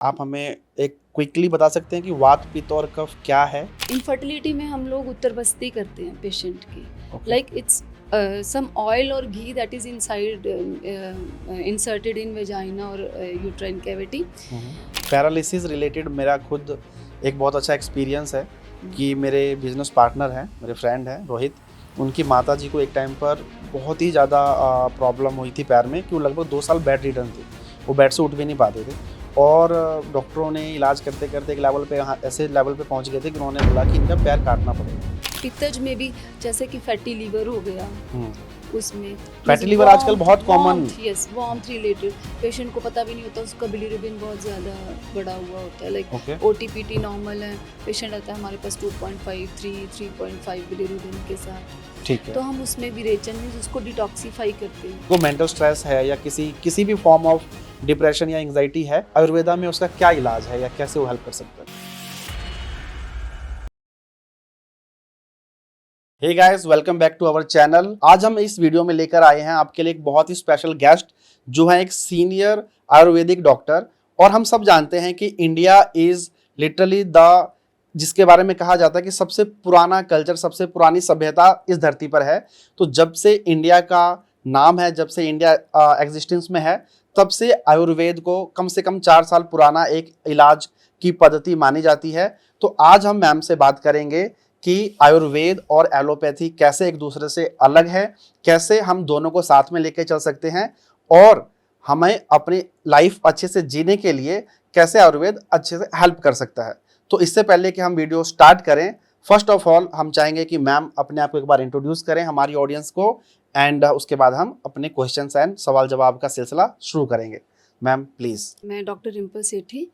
आप हमें एक क्विकली बता सकते हैं कि वात पित्त और कफ क्या है? इनफर्टिलिटी में हम लोग उत्तर बस्ती करते हैं पेशेंट की, okay. Like it's some oil और ghee that is inside inserted in vagina और यूट्राइन कैविटी। पैरालिसिस रिलेटेड मेरा खुद एक बहुत अच्छा एक्सपीरियंस है कि मेरे बिजनेस पार्टनर हैं, मेरे फ्रेंड हैं रोहित, उनकी माताजी को एक टाइम पर बहुत ही ज़्यादा प्रॉब्लम हुई थी पैर में कि वो लगभग 2 साल बेड रिडन थे। वो बेड से उठ भी नहीं पाते थे और डॉक्टरों ने इलाज करते करते एक लेवल पे ऐसे लेवल पे पहुंच गए थे कि उन्होंने बोला कि इनका पैर काटना पड़ेगा। पित्तज में भी जैसे कि फैटी लीवर हो गया, हम्म। उसमें फैटी लीवर आजकल बहुत common. Yes warmth related patient को पता भी नहीं होता, उसका बिलीरुबिन बहुत ज़्यादा बढ़ा हुआ होता है, लाइक ओके। ओटीपीटी नॉर्मल है, पेशेंट आता है हमारे पास 2.5 3.5 बिलीरुबिन के साथ, ठीक है। तो हम उसमें विरेचन में उसको डिटॉक्सीफाई करते हैं। को मेंटल स्ट्रेस है या किसी भी फॉर्म ऑफ डिप्रेशन या एंजाइटी है, आयुर्वेदा में उसका क्या इलाज है या कैसे वो हेल्प कर सकता है? Hey guys, welcome back to our channel. आज हम इस वीडियो में लेकर आए हैं आपके लिए एक बहुत ही स्पेशल गेस्ट जो है एक सीनियर आयुर्वेदिक डॉक्टर। और हम सब जानते हैं कि इंडिया इज लिटरली द जिसके बारे में कहा जाता है कि सबसे पुराना कल्चर, सबसे पुरानी सभ्यता इस धरती पर है। तो जब से इंडिया का नाम है, जब से इंडिया एग्जिस्टेंस में है, तब से आयुर्वेद को कम से कम 4 साल पुराना एक इलाज की पद्धति मानी जाती है। तो आज हम मैम से बात करेंगे कि आयुर्वेद और एलोपैथी कैसे एक दूसरे से अलग है, कैसे हम दोनों को साथ में लेके चल सकते हैं और हमें अपनी लाइफ अच्छे से जीने के लिए कैसे आयुर्वेद अच्छे से हेल्प कर सकता है। तो इससे पहले कि हम वीडियो स्टार्ट करें, फर्स्ट ऑफ ऑल हम चाहेंगे कि मैम अपने आप को एक बार इंट्रोड्यूस करें हमारी ऑडियंस को, एंड उसके बाद हम अपने क्वेश्चंस एंड सवाल जवाब का सिलसिला शुरू करेंगे। Ma'am please. मैं डॉक्टर रिम्पल सेठी,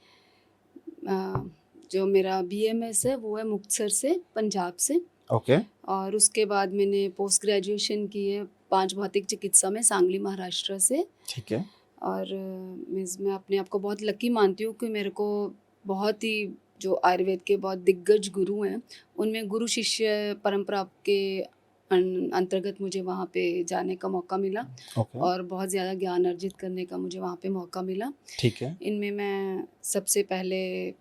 जो मेरा बीएमएस है वो है मुक्तसर से, पंजाब से। ओके। और उसके बाद मैंने पोस्ट ग्रेजुएशन की है 5 भौतिक चिकित्सा में, सांगली महाराष्ट्र से। ठीक है। और मैं अपने आप को बहुत लकी मानती हूँ कि मेरे को बहुत ही जो आयुर्वेद के बहुत दिग्गज गुरु हैं, उनमें गुरु शिष्य परंपरा के अंतर्गत मुझे वहाँ पे जाने का मौका मिला। ओके। और बहुत ज़्यादा ज्ञान अर्जित करने का मुझे वहाँ पे मौका मिला। ठीक है। इनमें मैं सबसे पहले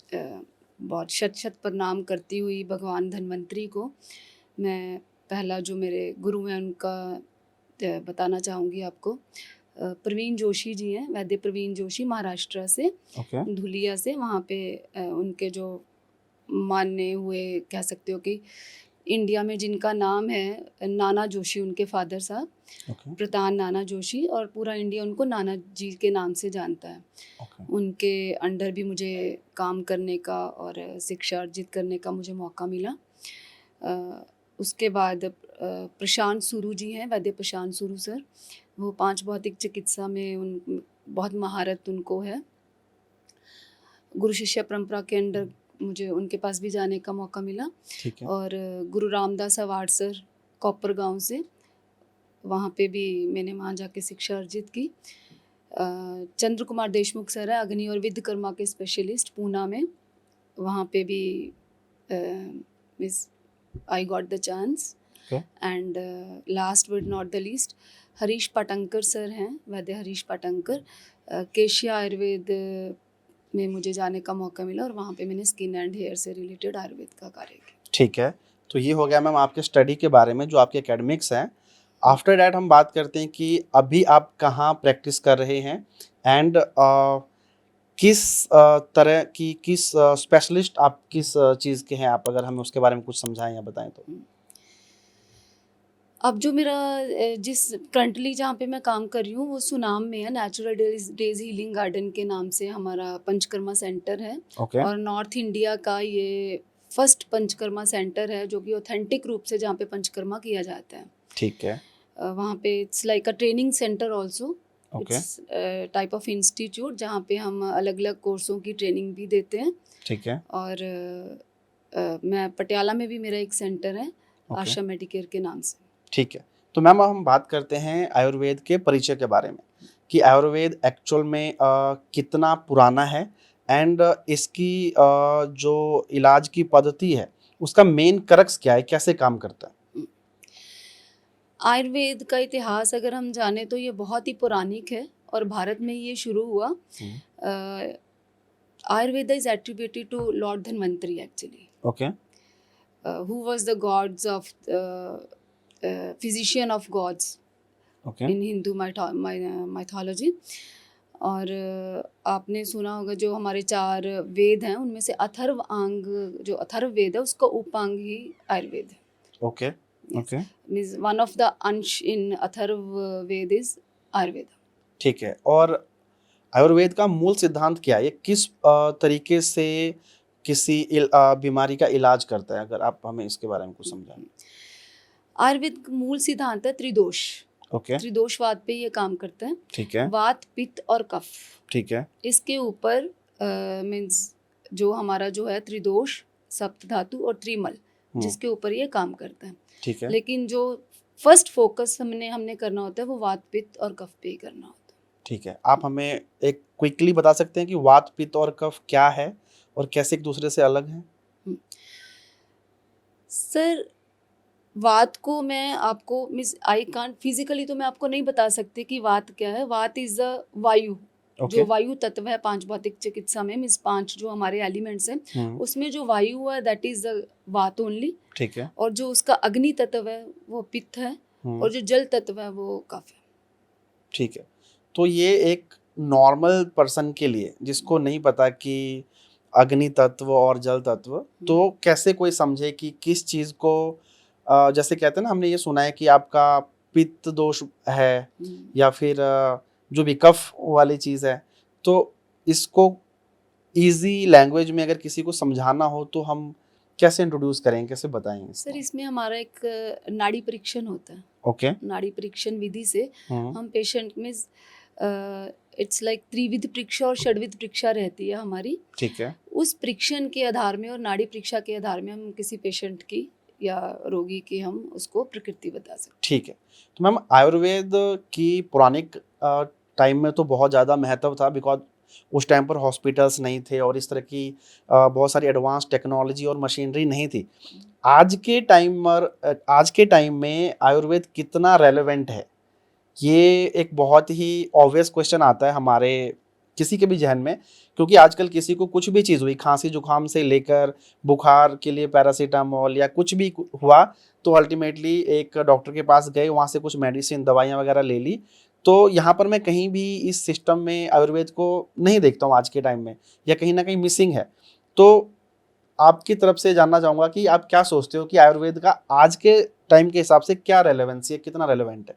बहुत शत शत प्रणाम करती हुई भगवान धन्वंतरी को, मैं पहला जो मेरे गुरु हैं उनका बताना चाहूँगी आपको। प्रवीण जोशी जी हैं, वैद्य प्रवीण जोशी, महाराष्ट्र से, ओके। धुलिया से। वहाँ पे उनके जो माने हुए, कह सकते हो कि इंडिया में जिनका नाम है, नाना जोशी उनके फादर साहब, ओके। प्रतान नाना जोशी, और पूरा इंडिया उनको नाना जी के नाम से जानता है। ओके। उनके अंडर भी मुझे काम करने का और शिक्षा अर्जित करने का मुझे मौका मिला। उसके बाद प्रशांत सुरु जी हैं, वैद्य प्रशांत सुरु सर, वो 5 भौतिक चिकित्सा में उन बहुत महारत उनको है। गुरु शिष्य परंपरा के अंडर मुझे उनके पास भी जाने का मौका मिला। ठीक है। और गुरु रामदास अवार्ड सर, कॉपर गांव से, वहाँ पे भी मैंने वहाँ जाके शिक्षा अर्जित की। चंद्र कुमार देशमुख सर है, अग्नि और विद्यकर्मा के स्पेशलिस्ट, पूना में, वहाँ पे भी miss I got the chance. Okay. And last but not the least, Harish Patankar sir हैं, वैद्य हरीश पाटंकर, केशिया आयुर्वेद में मुझे जाने का मौका मिला और वहाँ पे मैंने स्किन एंड हेयर से रिलेटेड आयुर्वेद का कार्य किया। ठीक है। तो ये हो गया मैम आपके स्टडी के बारे में, जो आपके एकेडमिक्स हैं। आफ्टर डैट हम बात करते हैं कि अभी आप कहाँ प्रैक्टिस कर रहे हैं एंड किस तरह की, किस स्पेशलिस्ट आप किस चीज़ के हैं, आप अगर हमें उसके बारे में कुछ समझाएं या बताएं तो। अब जो मेरा जिस करंटली जहाँ पे मैं काम कर रही हूँ वो सुनाम में है, नेचुरल डेज हीलिंग गार्डन के नाम से हमारा पंचकर्मा सेंटर है। ओके। और नॉर्थ इंडिया का ये फर्स्ट पंचकर्मा सेंटर है जो कि ऑथेंटिक रूप से जहाँ पे पंचकर्मा किया जाता है। ठीक है। वहाँ पे it's like a training centre also, okay. It's type of institute जहाँ पे हम अलग अलग कोर्सों की ट्रेनिंग भी देते हैं। ठीक है। और मैं पटियाला में भी मेरा एक सेंटर है, ओके। आशा मेडिकेयर के नाम से। ठीक है। तो मैम हम बात करते हैं आयुर्वेद के परिचय के बारे में कि आयुर्वेद एक्चुअल में कितना पुराना है एंड इसकी जो इलाज की पद्धति है उसका मेन करक्स क्या है, कैसे काम करता है? आयुर्वेद का इतिहास अगर हम जाने तो ये बहुत ही पौराणिक है और भारत में ये शुरू हुआ Ayurveda is attributed to Lord Dhanvantari actually, Okay. who was the gods of physician of gods Okay. in Hindu mythology. और आपने सुना होगा जो हमारे 4 वेद हैं उनमें से अथर्व अंग, जो अथर्व वेद है उसका उपांग ही आयुर्वेद है. Okay. Okay. Means one of the अंश इन अथर्व वेद इज आयुर्वेद. ठीक है. और आयुर्वेद का मूल सिद्धांत क्या है? ये किस तरीके से किसी बीमारी का इलाज करता है? अगर आप हमें इसके बारे में कुछ समझाएं. आयुर्वेद का मूल सिद्धांत है त्रिदोष. ओके. त्रिदोषवाद पे ये काम करता है. ठीक है. वात, पित्त और कफ. ठीक है. इसके ऊपर मीन्स जो हमारा जो है त्रिदोष, सप्त धातु और त्रिमल, जिसके ऊपर ये काम करता है. ठीक है. लेकिन जो फर्स्ट फोकस हमने करना होता है वो वात, पित्त और कफ पे ही करना होता है. ठीक है. आप हमें एक क्विकली बता सकते हैं कि वात, पित्त और कफ क्या है और कैसे एक दूसरे से अलग हैं? सर, वात को मैं आपको मीन्स आई कांट फिजिकली तो मैं आपको नहीं बता सकती कि वात क्या है. वात इज द वायु. जो वायु तत्व है 5 भौतिक चिकित्सा में, मीन्स 5 जो हमारे एलिमेंट्स हैं उसमें जो वायु है दैट इज द वात ओनली. ठीक है. और जो उसका अग्नि तत्व है वो पित्त है और जो जल तत्व है वो कफ है. ठीक है. तो ये एक नॉर्मल पर्सन के लिए जिसको नहीं पता कि अग्नि तत्व और जल तत्व, तो कैसे कोई समझे कि किस चीज़ को जैसे कहते हैं ना, हमने ये सुना है कि आपका पित्त दोष है या फिर जो भी कफ वाली चीज़ है, तो इसको इजी लैंग्वेज में अगर किसी को समझाना हो तो हम कैसे इंट्रोड्यूस करेंगे, कैसे बताएंगे? सर, इसमें हमारा एक नाड़ी परीक्षण होता है. ओके. नाड़ी परीक्षण विधि से हम पेशेंट में इट्स लाइक त्रिविध परीक्षा और षड्विध परीक्षा रहती है हमारी. ठीक है. उस परीक्षण के आधार में और नाड़ी परीक्षा के आधार में हम किसी पेशेंट की या रोगी की हम उसको प्रकृति बता सकते हैं. ठीक है. तो मैम, आयुर्वेद की पौराणिक टाइम में तो बहुत ज़्यादा महत्व था, बिकॉज उस टाइम पर हॉस्पिटल्स नहीं थे और इस तरह की बहुत सारी एडवांस टेक्नोलॉजी और मशीनरी नहीं थी. आज के टाइम में आयुर्वेद कितना रेलेवेंट है, ये एक बहुत ही ऑब्वियस क्वेश्चन आता है हमारे किसी के भी जहन में, क्योंकि आजकल किसी को कुछ भी चीज़ हुई, खांसी जुकाम से लेकर बुखार के लिए पैरासीटामोल या कुछ भी हुआ, तो अल्टीमेटली एक डॉक्टर के पास गए, वहाँ से कुछ मेडिसिन दवाइयाँ वगैरह ले ली. तो यहाँ पर मैं कहीं भी इस सिस्टम में आयुर्वेद को नहीं देखता हूँ आज के टाइम में, या कहीं ना कहीं मिसिंग है. तो आपकी तरफ से जानना चाहूँगा कि आप क्या सोचते हो कि आयुर्वेद का आज के टाइम के हिसाब से क्या रेलेवेंसी है, कितना रेलेवेंट है?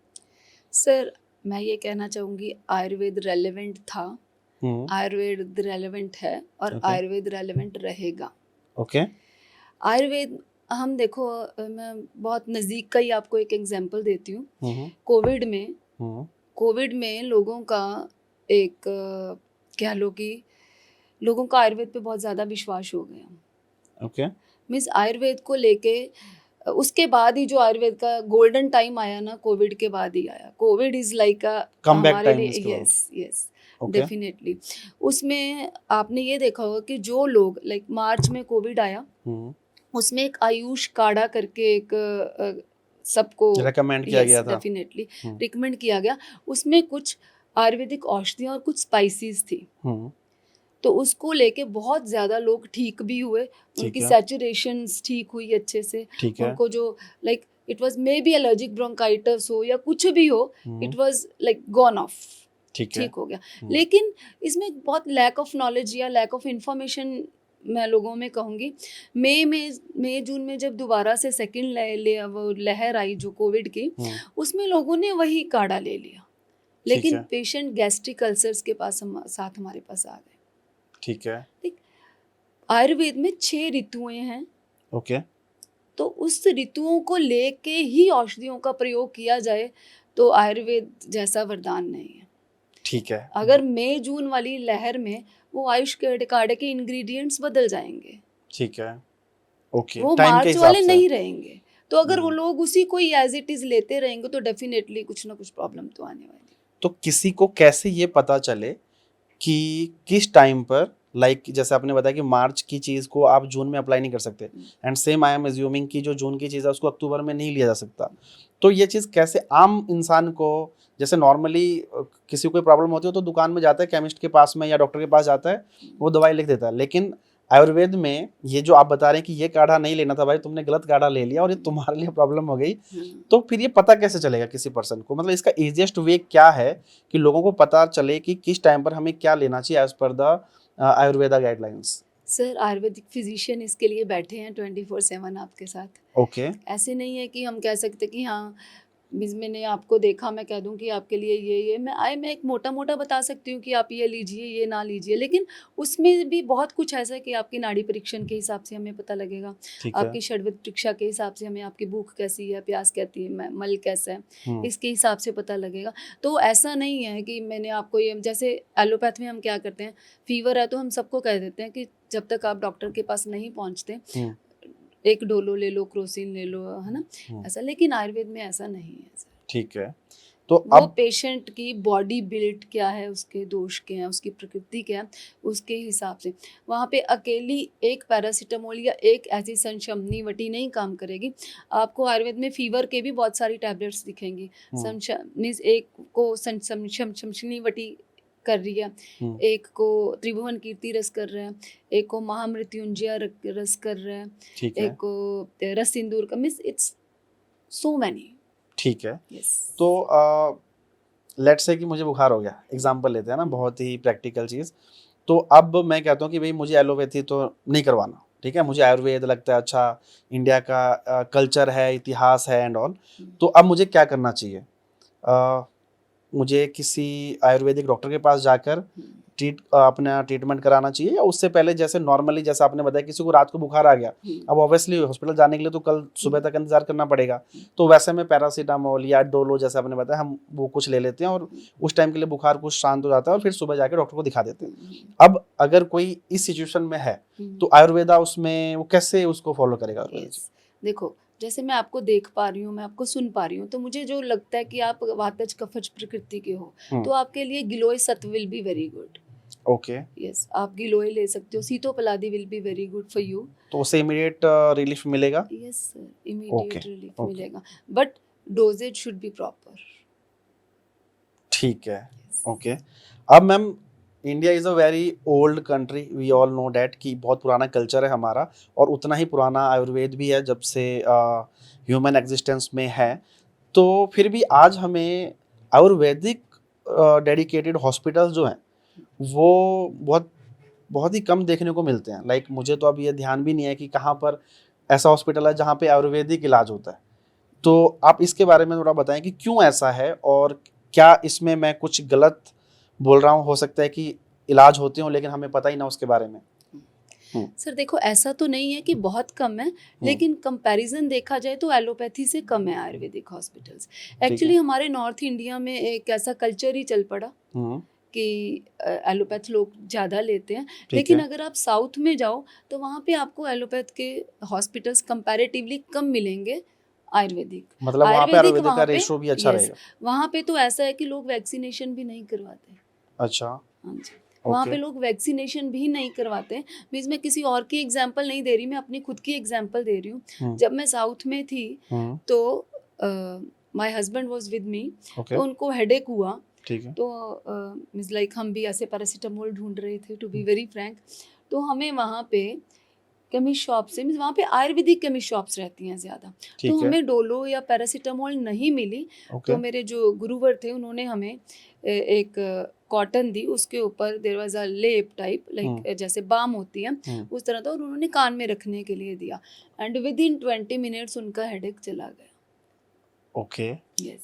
सर, मैं ये कहना चाहूँगी आयुर्वेद रेलेवेंट था, आयुर्वेद रेलेवेंट है और आयुर्वेद रेलेवेंट रहेगा. ओके. आयुर्वेद हम देखो, मैं बहुत नज़दीक का ही आपको एक एग्जांपल देती हूँ. कोविड में लोगों का एक कह लो कि लोगों का आयुर्वेद पे बहुत ज़्यादा विश्वास हो गया. ओके. मीन्स आयुर्वेद को लेके उसके बाद ही जो आयुर्वेद का गोल्डन टाइम आया ना, कोविड के बाद ही आया. कोविड इज़ लाइक हमारे लिए, यस डेफिनेटली. उसमें आपने ये देखा होगा कि जो लोग लाइक मार्च में कोविड आया, उसमें एक आयुष काढ़ा करके एक सबको रिकमेंड किया गया था. डेफिनेटली रिकमेंड किया गया. उसमें कुछ आयुर्वेदिक औषधियाँ और कुछ स्पाइसेस थी. तो उसको लेके बहुत ज़्यादा लोग ठीक भी हुए, उनकी सैचुरेशंस ठीक हुई अच्छे से. उनको जो like it was may be allergic bronchitis हो या कुछ भी हो, it was like gone of, ठीक हो गया. लेकिन इसमें बहुत लैक ऑफ नॉलेज या लैक ऑफ इंफॉर्मेशन मैं लोगों में कहूँगी. मई जून में जब दोबारा से सेकेंड लहर आई जो कोविड की, उसमें लोगों ने वही काढ़ा ले लिया, लेकिन पेशेंट गैस्ट्रिक अल्सर्स के पास साथ हमारे पास आ गए. ठीक है. आयुर्वेद में 6 ऋतुएं हैं. ओके. तो उस ऋतुओं को लेके ही औषधियों का प्रयोग किया जाए तो आयुर्वेद जैसा वरदान नहीं है. ठीक है. अगर मई जून वाली लहर में वो आयुष काढ़े के इंग्रेडिएंट्स बदल जाएंगे. ठीक है. ओके. वो मार्च वाले नहीं रहेंगे. तो अगर वो लोग उसी को एज इट इज लेते रहेंगे तो डेफिनेटली कुछ ना कुछ प्रॉब्लम तो आने वाली है. तो किसी को कैसे ये पता चले कि किस टाइम पर, लाइक जैसे आपने बताया कि मार्च की चीज़ को आप जून में अप्लाई नहीं कर सकते, and same I am assuming कि जो जून की चीज़ है उसको अक्टूबर में नहीं लिया जा सकता. तो ये चीज़ कैसे आम इंसान को, जैसे नॉर्मली किसी को कोई प्रॉब्लम होती है तो दुकान में जाता है, केमिस्ट के पास में या डॉक्टर के पास जाता है, वो दवाई लिख देता है, लेकिन आयुर्वेद में ये जो आप बता रहे हैं कि ये काढ़ा नहीं लेना था भाई, तुमने गलत काढ़ा ले लिया और ये तुम्हारे लिए प्रॉब्लम हो गई, तो फिर ये पता कैसे चलेगा किसी पर्सन को? मतलब इसका इजीएस्ट वे क्या है कि लोगों को पता चले कि किस टाइम पर हमें क्या लेना चाहिए as per the Ayurveda guidelines? Sir Ayurvedic physician इसके लिए बैठे हैं 24/7 आपके साथ। ओके। ऐसे नहीं है कि हम कह सकते कि हाँ मीन्स मैंने आपको देखा मैं कह दूं कि आपके लिए ये मैं एक मोटा मोटा बता सकती हूँ कि आप ये लीजिए ये ना लीजिए, लेकिन उसमें भी बहुत कुछ ऐसा है कि आपकी नाड़ी परीक्षण के हिसाब से हमें पता लगेगा, ठीक है। आपकी षड्वत परीक्षा के हिसाब से हमें आपकी भूख कैसी है, प्यास कहती है, मल कैसा है, हम्म। इसके हिसाब से पता लगेगा। तो ऐसा नहीं है कि मैंने आपको ये, जैसे एलोपैथ में हम क्या करते हैं, फीवर है तो हम सबको कह देते हैं कि जब तक आप डॉक्टर के पास नहीं पहुँचते एक डोलो ले लो, क्रोसिन ले लो, है ना, ऐसा। लेकिन आयुर्वेद में ऐसा नहीं है सर। ठीक है। तो वो अब पेशेंट की बॉडी बिल्ड क्या है, उसके दोष क्या हैं, उसकी प्रकृति क्या है, उसके हिसाब से वहाँ पे अकेली एक पैरासीटामोल या एक ऐसी संशमनी वटी नहीं काम करेगी। आपको आयुर्वेद में फीवर के भी बहुत सारी टैबलेट्स दिखेंगी। मीन्स एक को संशमनी वटी कर रही है, एक को त्रिभुवन कीर्ति रस कर रहा है, एक को महामृत्युंजय रस कर रहा है, ठीक है। एक को रस सिंदूर का, मीन्स इट्स सो मैनी। ठीक है। यस। तो लेट्स से कि मुझे बुखार हो गया, एग्जांपल लेते हैं ना, बहुत ही प्रैक्टिकल चीज़। तो अब मैं कहता हूँ कि भाई मुझे एलोपैथी तो नहीं करवाना, ठीक है, मुझे आयुर्वेद लगता है अच्छा, इंडिया का कल्चर है, इतिहास है एंड ऑल। तो अब मुझे क्या करना चाहिए? मुझे किसी आयुर्वेदिक डॉक्टर के पास जाकर अपना ट्रीटमेंट कराना चाहिए, या उससे पहले जैसे नॉर्मली, जैसा आपने बताया किसी को रात को बुखार आ गया, अब ऑब्वियसली हॉस्पिटल जाने के लिए तो कल सुबह तक इंतजार करना पड़ेगा, तो वैसे में पैरासीटामोल या डोलो जैसे आपने बताया हम वो कुछ ले लेते हैं और उस टाइम के लिए बुखार कुछ शांत हो जाता है और फिर सुबह जाकर डॉक्टर को दिखा देते हैं। अब अगर कोई इस सिचुएशन में है तो आयुर्वेदा उसमें वो कैसे उसको फॉलो करेगा? देखो, जैसे मैं आपको देख पा रही हूँ, मैं आपको सुन पा रही हूँ, तो मुझे जो लगता है कि आप वातज कफज प्रकृति के हो, तो आपके लिए giloy satva will be very good. Okay. Yes, आप गिलोय ले सकते हो, Sitopaladi will be very good for you. तो उससे इमीडिएट रिलीफ मिलेगा? यस सर, इमीडिएट रिलीफ मिलेगा, but dosages should be proper. ठीक है। ओके। अब ma'am, India is a very old country, we all know that कि बहुत पुराना कल्चर है हमारा, और उतना ही पुराना आयुर्वेद भी है जब से ह्यूमन एग्जिस्टेंस में है। तो फिर भी आज हमें आयुर्वेदिक डेडिकेटेड हॉस्पिटल्स जो हैं वो बहुत बहुत ही कम देखने को मिलते हैं। लाइक मुझे तो अब ये ध्यान भी नहीं है कि कहाँ पर ऐसा हॉस्पिटल है जहाँ पे आयुर्वेदिक इलाज होता है। तो आप इसके बारे में थोड़ा बताएं कि क्यों ऐसा है, और क्या इसमें मैं कुछ गलत बोल रहा हूँ? हो सकता है कि इलाज होते हों लेकिन हमें पता ही ना उसके बारे में। सर देखो, ऐसा तो नहीं है कि बहुत कम है, लेकिन कंपैरिजन देखा जाए तो एलोपैथी से कम है आयुर्वेदिक हॉस्पिटल्स। एक्चुअली हमारे नॉर्थ इंडिया में एक ऐसा कल्चर ही चल पड़ा कि एलोपैथ लोग ज़्यादा लेते हैं, लेकिन अगर आप साउथ में जाओ तो वहाँ पे आपको एलोपैथ के हॉस्पिटल्स कंपैरेटिवली कम मिलेंगे आयुर्वेदिक। मतलब वहाँ पे आयुर्वेदिक का रेशो भी अच्छा रहेगा। वहाँ पे तो ऐसा है कि लोग वैक्सीनेशन भी नहीं करवाते। अच्छा। हाँ जी, वहाँ पे लोग वैक्सीनेशन भी नहीं करवाते। मीन्स मैं किसी और की एग्जांपल नहीं दे रही, मैं अपनी खुद की एग्जांपल दे रही हूँ। जब मैं साउथ में थी तो my husband was with me, तो उनको हेडेक हुआ। ठीक है। तो मीन्स लाइक हम भी ऐसे पैरासीटामोल ढूंढ रहे थे, टू बी वेरी फ्रैंक। तो हमें वहाँ पे केमिस्ट शॉप से, मीन्स वहाँ पे आयुर्वेदिक केमिस्ट शॉप्स रहती हैं ज़्यादा, तो हमें डोलो या पैरासीटामोल नहीं मिली। तो मेरे जो गुरुवर थे उन्होंने हमें एक कॉटन दी, उसके ऊपर देयर वाज अ लेप टाइप, लाइक जैसे बाम होती है उस तरह था, और उन्होंने कान में रखने के लिए दिया, एंड विद इन 20 मिनट्स उनका हेडेक चला गया। ओके।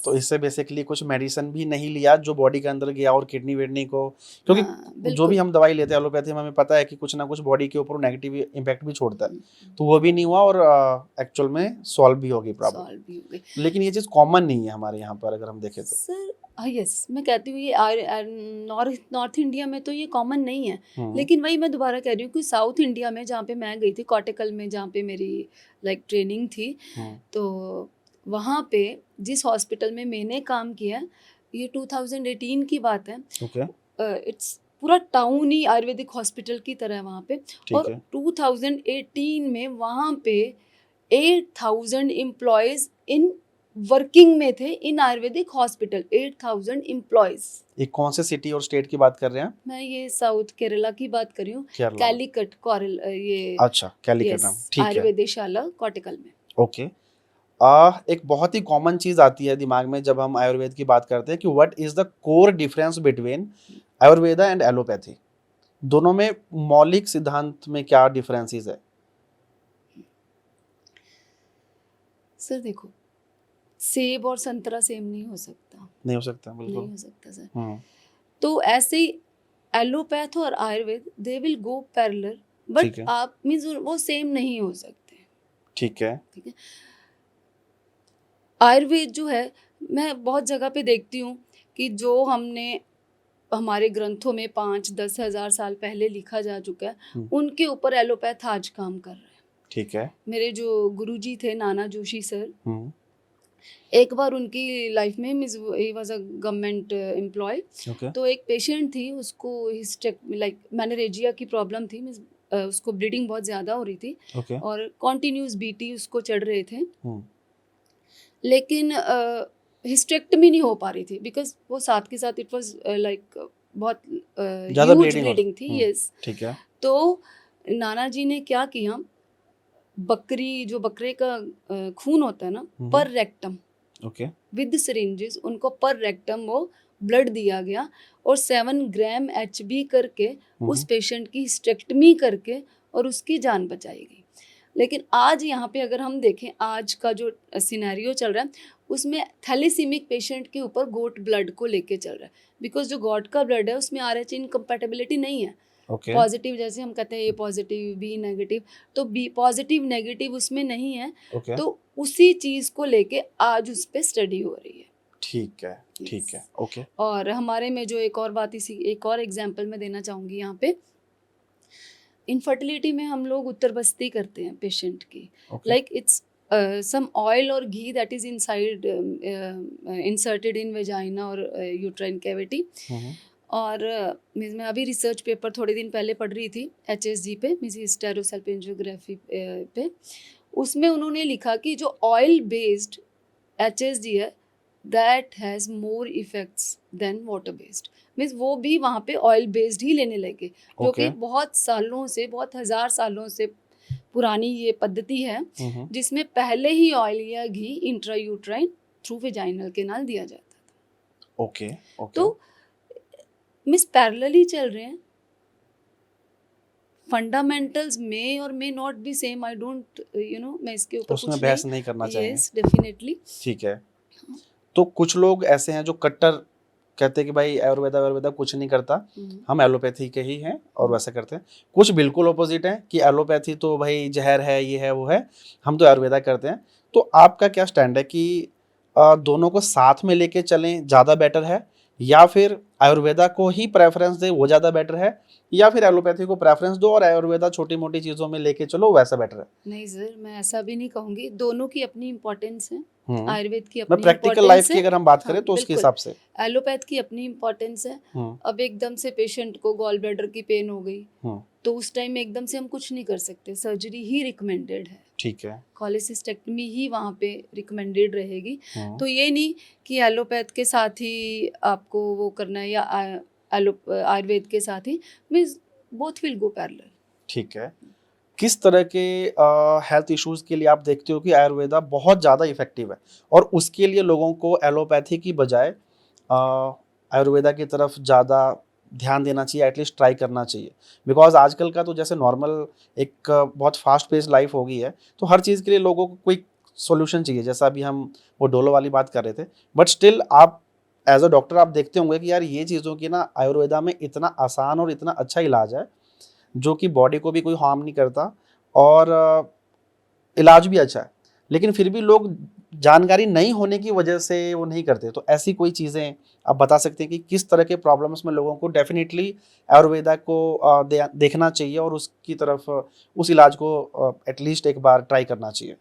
तो इससे बेसिकली कुछ मेडिसिन भी नहीं लिया जो बॉडी के अंदर गया और किडनी विडनी को, क्योंकि जो भी हम दवाई लेते हैं एलोपैथी में हमें पता है कि कुछ ना कुछ बॉडी के ऊपर नेगेटिव इम्पैक्ट भी छोड़ता है, तो वो भी नहीं हुआ और एक्चुअल में सॉल्व भी हो गई प्रॉब्लम। लेकिन ये चीज़ कॉमन नहीं है हमारे यहाँ पर अगर हम देखें तो। सर यस, मैं कहती हूँ ये नॉर्थ इंडिया में तो ये कॉमन नहीं है, लेकिन वही मैं दोबारा कह रही हूँ कि साउथ इंडिया में जहाँ पे मैं गई थी, कोटिकल में जहाँ पे मेरी लाइक ट्रेनिंग थी, तो वहाँ पे जिस हॉस्पिटल में मैंने काम किया, ये 2018 की बात है। इट्स पूरा टाउन ही आयुर्वेदिक हॉस्पिटल की तरह है वहाँ पे, और 2018 में वहाँ पे 8,000 एम्प्लॉयज़ इन वर्किंग में थे इन आयुर्वेदिक हॉस्पिटल, 8,000 एम्प्लॉयज। ये कौन से सिटी और स्टेट की बात कर रहे हैं? मैं ये साउथ केरला की बात कर रही हूँ, केरला में। कैलीकट कोरल ये अच्छा, कैलीकट नाम, ठीक है। आयुर्वेदशाला कोटिकल में। ओके। एक बहुत ही कॉमन चीज आती है दिमाग में जब हम आयुर्वेद की बात करते हैं कि what is the core difference between Ayurveda and allopathy. दोनों में मौलिक सिद्धांत में क्या डिफरेंसेस है? सर देखो, सेब और संतरा सेम नहीं हो सकता, नहीं हो सकता, बिल्कुल नहीं हो सकता सर। हम्म, तो ऐसे ही एलोपैथ और Ayurveda they will go parallel, but ठीक है, आप मीन्स वो सेम नहीं हो सकते। ठीक है, ठीक है। आयुर्वेद जो है, मैं बहुत जगह पे देखती हूँ कि जो हमने हमारे ग्रंथों में 5-10 हज़ार साल पहले लिखा जा चुका है, उनके ऊपर एलोपैथ आज काम कर रहे हैं। ठीक है, मेरे जो गुरुजी थे नाना जोशी सर, हम्म, एक बार उनकी लाइफ में means he was a government employ, okay, तो एक पेशेंट थी, उसको लाइक मैनरेजिया की प्रॉब्लम थी, मीन्स उसको ब्लीडिंग बहुत ज़्यादा हो रही थी ओके, और कॉन्टिन्यूस बीटी उसको चढ़ रहे थे, हम्म, लेकिन हिस्टेक्टमी नहीं हो पा रही थी बिकॉज वो साथ के साथ इट वाज लाइक बहुत ज्यादा ह्यूज ब्लीडिंग हो ब्लीडिंग थी। यस। ठीक है, तो नाना जी ने क्या किया, बकरी जो बकरे का खून होता है ना, पर रेक्टम ओके, विद सिरिंजेस उनको पर रेक्टम वो ब्लड दिया गया और 7 ग्राम HB करके उस पेशेंट की हिस्टेक्टमी करके और उसकी जान बचाई गई। लेकिन आज यहाँ पे अगर हम देखें, आज का जो सिनेरियो चल रहा है उसमें थैलेसीमिक पेशेंट के ऊपर गोट ब्लड को लेके चल रहा है, बिकॉज जो गॉट का ब्लड है उसमें RH इनकम्पैटिबिलिटी नहीं है। ओके, पॉजिटिव, जैसे हम कहते हैं ए पॉजिटिव बी नेगेटिव, तो बी पॉजिटिव नेगेटिव उसमें नहीं है। ओके, तो उसी चीज़ को लेके आज उस पर स्टडी हो रही है। ठीक है, ठीक है, Yes. ओके, और हमारे में जो एक और बात, इसी एक और एग्जांपल मैं देना चाहूँगी यहाँ पे, इनफर्टिलिटी में हम लोग उत्तर बस्ती करते हैं पेशेंट की, okay, like it's some oil और ghee that is inside inserted in vagina और यूट्राइन कैविटी। और मैं अभी रिसर्च पेपर थोड़े दिन पहले पढ़ रही थी HSG पे, मीन्स हिस्टेरोसल्पिंजियोग्राफी पे, उसमें उन्होंने लिखा कि जो ऑयल बेस्ड HSG है that has more effects than water based, means वो भी वहाँ पे ऑयल बेस्ड ही लेने लगे, जो कि ओके, बहुत सालों से, बहुत हज़ार सालों से पुरानी ये पद्धति है जिसमें पहले ही ऑयल या घी इंट्रायूट्राइन थ्रू वेजाइनल केनाल दिया जाता था। ओके, ओके, तो मिस पैरेलली चल रहे हैं, फंडामेंटल्स में और may not be same, I don't मैं इसके ऊपर उसमें कुछ बहस नहीं करना चाहेंगे, यस डेफिनेटली। ठीक है। तो कुछ लोग ऐसे हैं जो कट्टर कहते हैं कि भाई आयुर्वेदा आयुर्वेदा कुछ नहीं करता, हम एलोपैथी के ही हैं और वैसा करते हैं। कुछ बिल्कुल ऑपोजिट है कि एलोपैथी तो भाई जहर है, ये है, वो है, हम तो आयुर्वेदा करते हैं। तो आपका क्या स्टैंड है कि दोनों को साथ में लेके चलें ज़्यादा बेटर है, या फिर आयुर्वेदा को ही प्रेफरेंस दें वो ज़्यादा बेटर है, या फिर एलोपैथी को प्रेफरेंस दो और आयुर्वेदा छोटी मोटी चीज़ों में लेके चलो वैसा बेटर है? नहीं सर, मैं ऐसा भी नहीं कहूँगी, दोनों की अपनी इम्पोर्टेंस है। आयुर्वेद की मैं अपनी प्रैक्टिकल लाइफ इम्पोर्टेंस की है, अगर हम बात हाँ करें तो उसके बिल्कुल, हिसाब से एलोपैथ की अपनी इम्पोर्टेंस है। अब एकदम से पेशेंट को गॉल ब्लैडर की पेन हो गई, तो उस टाइम में एकदम से हम कुछ नहीं कर सकते, सर्जरी ही रिकमेंडेड है, ठीक है, कोलेसिस्टेक्टमी ही वहाँ पे रिकमेंडेड रहेगी। तो ये नहीं कि एलोपैथ के साथ ही आपको वो करना है या आयुर्वेद के साथ ही, means both will go parallel. ठीक है। किस तरह के हेल्थ इश्यूज के लिए आप देखते हो कि आयुर्वेदा बहुत ज़्यादा इफेक्टिव है और उसके लिए लोगों को एलोपैथी की बजाय आयुर्वेदा की तरफ ज़्यादा ध्यान देना चाहिए, एटलीस्ट ट्राई करना चाहिए? बिकॉज आजकल का तो जैसे नॉर्मल एक बहुत फास्ट पेस लाइफ हो गई है, तो हर चीज़ के लिए लोगों को क्विक सॉल्यूशन चाहिए, जैसा अभी हम वो डोलो वाली बात कर रहे थे। बट स्टिल आप एज अ डॉक्टर आप देखते होंगे कि यार ये चीज़ों की ना आयुर्वेदा में इतना आसान और इतना अच्छा इलाज है जो कि बॉडी को भी कोई हार्म नहीं करता और इलाज भी अच्छा है, लेकिन फिर भी लोग जानकारी नहीं होने की वजह से वो नहीं करते। तो ऐसी कोई चीज़ें आप बता सकते हैं कि किस तरह के प्रॉब्लम्स में लोगों को डेफिनेटली आयुर्वेदा को देखना चाहिए और उसकी तरफ उस इलाज को एटलीस्ट एक बार ट्राई करना चाहिए?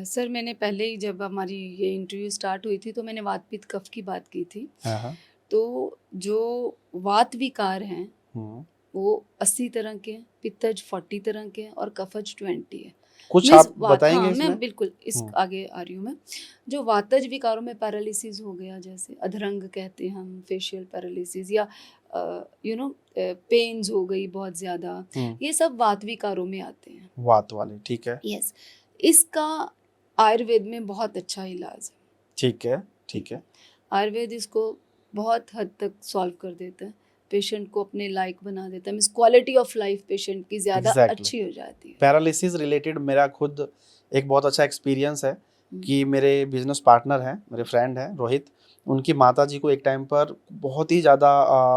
सर मैंने पहले ही जब हमारी ये इंटरव्यू स्टार्ट हुई थी तो मैंने वात पित्त कफ की बात की थी। हाँ, तो जो वात विकार हैं वो 80 तरह के हैं, पित्तज 40 तरह के हैं और कफज 20 है। कुछ मीन्स आप बताएंगे हाँ, इसमें? मैं बिल्कुल इस हम्म, आगे आ रही हूँ मैं। जो वातज विकारों में पैरालिसिस हो गया, जैसे अधरंग कहते हैं हम, फेशियल पैरालिसिस, या पेन्स हो गई बहुत ज़्यादा, हम्म, ये सब वात विकारों में आते हैं। वात वाले, ठीक है, यस, इसका आयुर्वेद में बहुत अच्छा इलाज है। ठीक है, ठीक ठीक है, है, आयुर्वेद इसको बहुत हद तक सॉल्व कर देता है, पेशेंट को अपने लायक बना देता है, means quality of life patient की ज़्यादा एग्जैक्टली। अच्छी हो जाती है। पैरालिसिस रिलेटेड मेरा खुद एक बहुत अच्छा एक्सपीरियंस है हम्म, कि मेरे बिजनेस पार्टनर हैं, मेरे फ्रेंड हैं रोहित, उनकी माता जी को एक टाइम पर बहुत ही ज़्यादा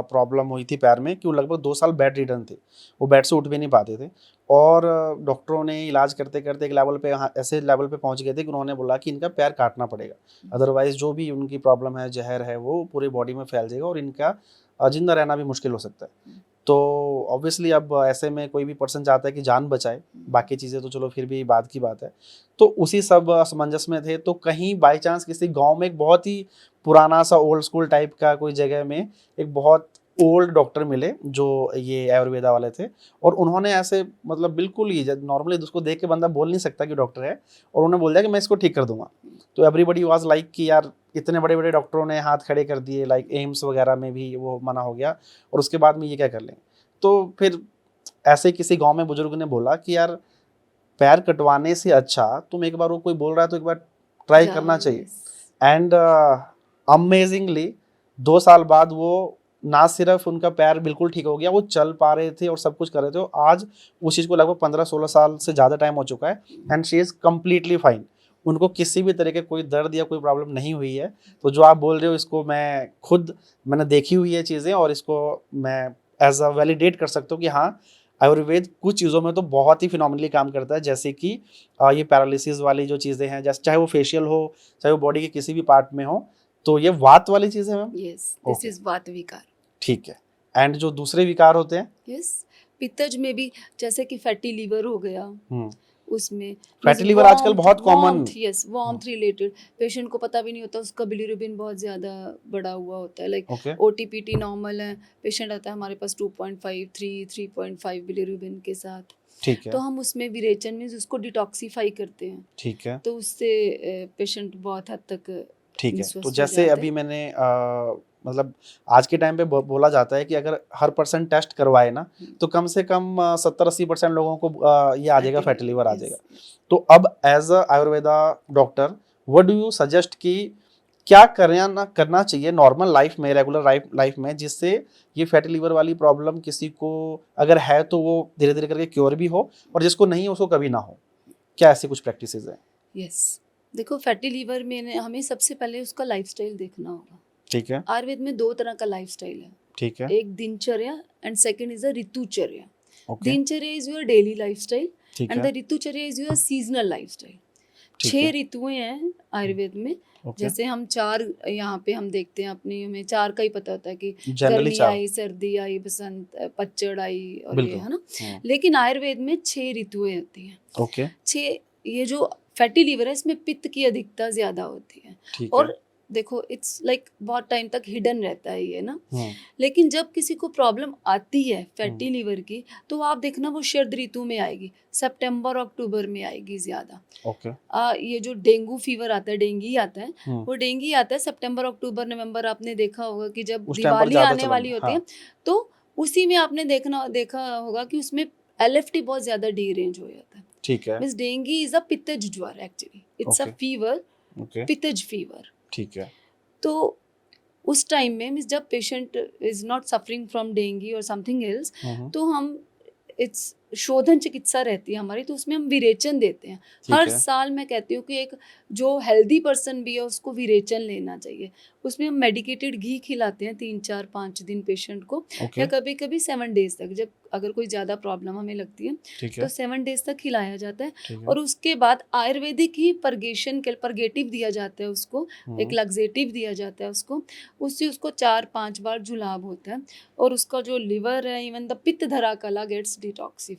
प्रॉब्लम हुई थी पैर में कि वो लगभग 2 साल बेड रिडन थे, वो बेड से उठ भी नहीं पाते थे। और डॉक्टरों ने इलाज करते करते एक लेवल पे, हाँ, ऐसे लेवल पे पहुंच गए थे कि उन्होंने बोला कि इनका पैर काटना पड़ेगा, अदरवाइज जो भी उनकी प्रॉब्लम है, जहर है, वो पूरी बॉडी में फैल जाएगा और इनका जिंदा रहना भी मुश्किल हो सकता है। तो ऑब्वियसली अब ऐसे में कोई भी पर्सन चाहता है कि जान बचाए, बाकी चीज़ें तो चलो फिर भी बाद की बात है। तो उसी सब असमंजस में थे, तो कहीं बाई चांस किसी गांव में एक बहुत ही पुराना सा ओल्ड स्कूल टाइप का कोई जगह में एक बहुत ओल्ड डॉक्टर मिले जो ये आयुर्वेदा वाले थे। और उन्होंने ऐसे मतलब बिल्कुल ही नॉर्मली उसको देख के बंदा बोल नहीं सकता कि डॉक्टर है, और उन्होंने बोल दिया कि मैं इसको ठीक कर दूंगा। तो एवरीबडी वाज लाइक कि यार इतने बड़े बड़े डॉक्टरों ने हाथ खड़े कर दिए, लाइक एम्स वगैरह में भी वो मना हो गया, और उसके बाद में ये क्या कर लेंगे। तो फिर ऐसे किसी गांव में बुजुर्ग ने बोला कि यार पैर कटवाने से अच्छा तुम एक बार, वो कोई बोल रहा है तो एक बार ट्राई करना जाओ, चाहिए। यस। एंड अमेजिंगली 2 साल बाद वो ना सिर्फ उनका पैर बिल्कुल ठीक हो गया, वो चल पा रहे थे और सब कुछ कर रहे थे। आज उस चीज़ को लगभग 15-16 साल से ज़्यादा टाइम हो चुका है, and she is completely fine. उनको किसी भी तरह के कोई दर्द या कोई प्रॉब्लम नहीं हुई है। तो जो आप बोल रहे हो इसको मैं खुद, मैंने देखी हुई है चीज़ें, और इसको मैं एज अ वैलिडेट कर सकता हूँ कि हाँ, आयुर्वेद कुछ चीज़ों में तो बहुत ही फिनोमिनली काम करता है। जैसे कि ये पैरालिसिस वाली जो चीज़ें हैं, जैसे चाहे वो फेशियल हो, चाहे वो बॉडी के किसी भी पार्ट में हो, तो ये वात वाली चीज़ है ma'am. Yes, this okay, is वात विकार। ठीक है। एंड जो दूसरे विकार होते हैं? यस, पित्तज में भी, जैसे कि फैटी लीवर हो गया, हम्म, उसमें मीन्स फैटी लीवर आजकल वार्मथ, बहुत common. Warmth, yes, warmth related, patient को पता भी नहीं होता, उसका बिलिरुबिन बहुत ज़्यादा बढ़ा हुआ होता है, लाइक ओके, ओटीपीटी नॉर्मल है, पेशेंट आता है हमारे पास 2.5, 3.5 बिलिरुबिन के साथ, ठीक है, तो हम उसमें विरेचन में उसको डिटॉक्सीफाई करते हैं, ठीक है, तो उससे पेशेंट बहुत हद तक ठीक है। तो स्वस्थ हो जैसे जाता अभी है। मैंने मतलब आज के टाइम पे बोला जाता है कि अगर हर पर्सन टेस्ट करवाए ना, तो कम से कम 70-80% लोगों को ये आ जाएगा, फैटी फैटी लीवर, लीवर आ यस। जाएगा। तो अब as a Ayurveda doctor, what do you suggest कि क्या करना करना चाहिए नॉर्मल लाइफ में, रेगुलर लाइफ में, जिससे ये फैटी लीवर वाली प्रॉब्लम किसी को अगर है तो वो धीरे धीरे करके क्योर भी हो, और जिसको नहीं है उसको कभी ना हो? क्या ऐसी कुछ प्रैक्टिसेस हैं? यस, देखो फैटी लीवर में हमें सबसे पहले उसका लाइफस्टाइल देखना होगा। ठीक है, आयुर्वेद में दो तरह का लाइफस्टाइल है, ठीक है, एक dinacharya and second is a ritucharya. Okay, dinacharya is your daily lifestyle ठीक एंड है, the ritucharya is your seasonal lifestyle. ठीक 6 है, ऋतुएं हैं आयुर्वेद में। ओके, जैसे हम 4 यहाँ पे हम देखते हैं, अपनी हमें 4 का ही पता होता है कि जनरली गर्मी 4, आई, सर्दी आई, बसंत, पतझड़ आई, और ये बिल्कुल, है ना। लेकिन आयुर्वेद में 6 ऋतुएं होती हैं। ओके, 6, ये जो फैटी लीवर है इसमें पित्त की अधिकता ज़्यादा होती है, ठीक है, और देखो इट्स लाइक बहुत टाइम तक हिडन रहता है ये ना। हम्म, लेकिन जब किसी को प्रॉब्लम आती है फैटी हम्म, लीवर की, तो आप देखना वो शरद ऋतु में आएगी, सितंबर अक्टूबर में आएगी ज़्यादा। ओके, ये जो डेंगू फीवर आता है, डेंगी आता है, हम्म, वो डेंगी आता है सितंबर अक्टूबर नवंबर। आपने देखा होगा कि जब उस टाइम पर दिवाली ज्यादा आने चलन वाली में, होती है, हाँ, तो उसी में आपने देखा होगा कि उसमें एलएफटी बहुत ज़्यादा डी रेंज हो जाता है। ठीक है, means dengue is a pittaj jwar, actually it's a okay, fever, okay, pittaj fever. ठीक है, तो उस टाइम में मीन्स जब patient is not suffering from dengue और समथिंग एल्स, हम्म, तो हम इट्स शोधन चिकित्सा रहती है हमारी, तो उसमें हम विरेचन देते हैं। ठीक हर है, साल मैं कहती हूँ कि एक जो हेल्दी पर्सन भी है उसको विरेचन लेना चाहिए। उसमें हम मेडिकेटेड घी खिलाते हैं 3, 4, 5 दिन पेशेंट को, ओके, या कभी कभी 7 डेज तक, जब अगर कोई ज़्यादा प्रॉब्लम हमें लगती है ठीक तो है, 7 डेज तक खिलाया जाता है। ठीक है, और उसके बाद आयुर्वेदिक ही परगेशन के परगेटिव दिया जाता है उसको, एक हम्म, लग्जेटिव दिया जाता है उसको, उससे उसको 4-5 बार जुलाब होता है, और उसका जो लिवर है, इवन द पित्त धरा कला गेट्स डिटॉक्सिफाई।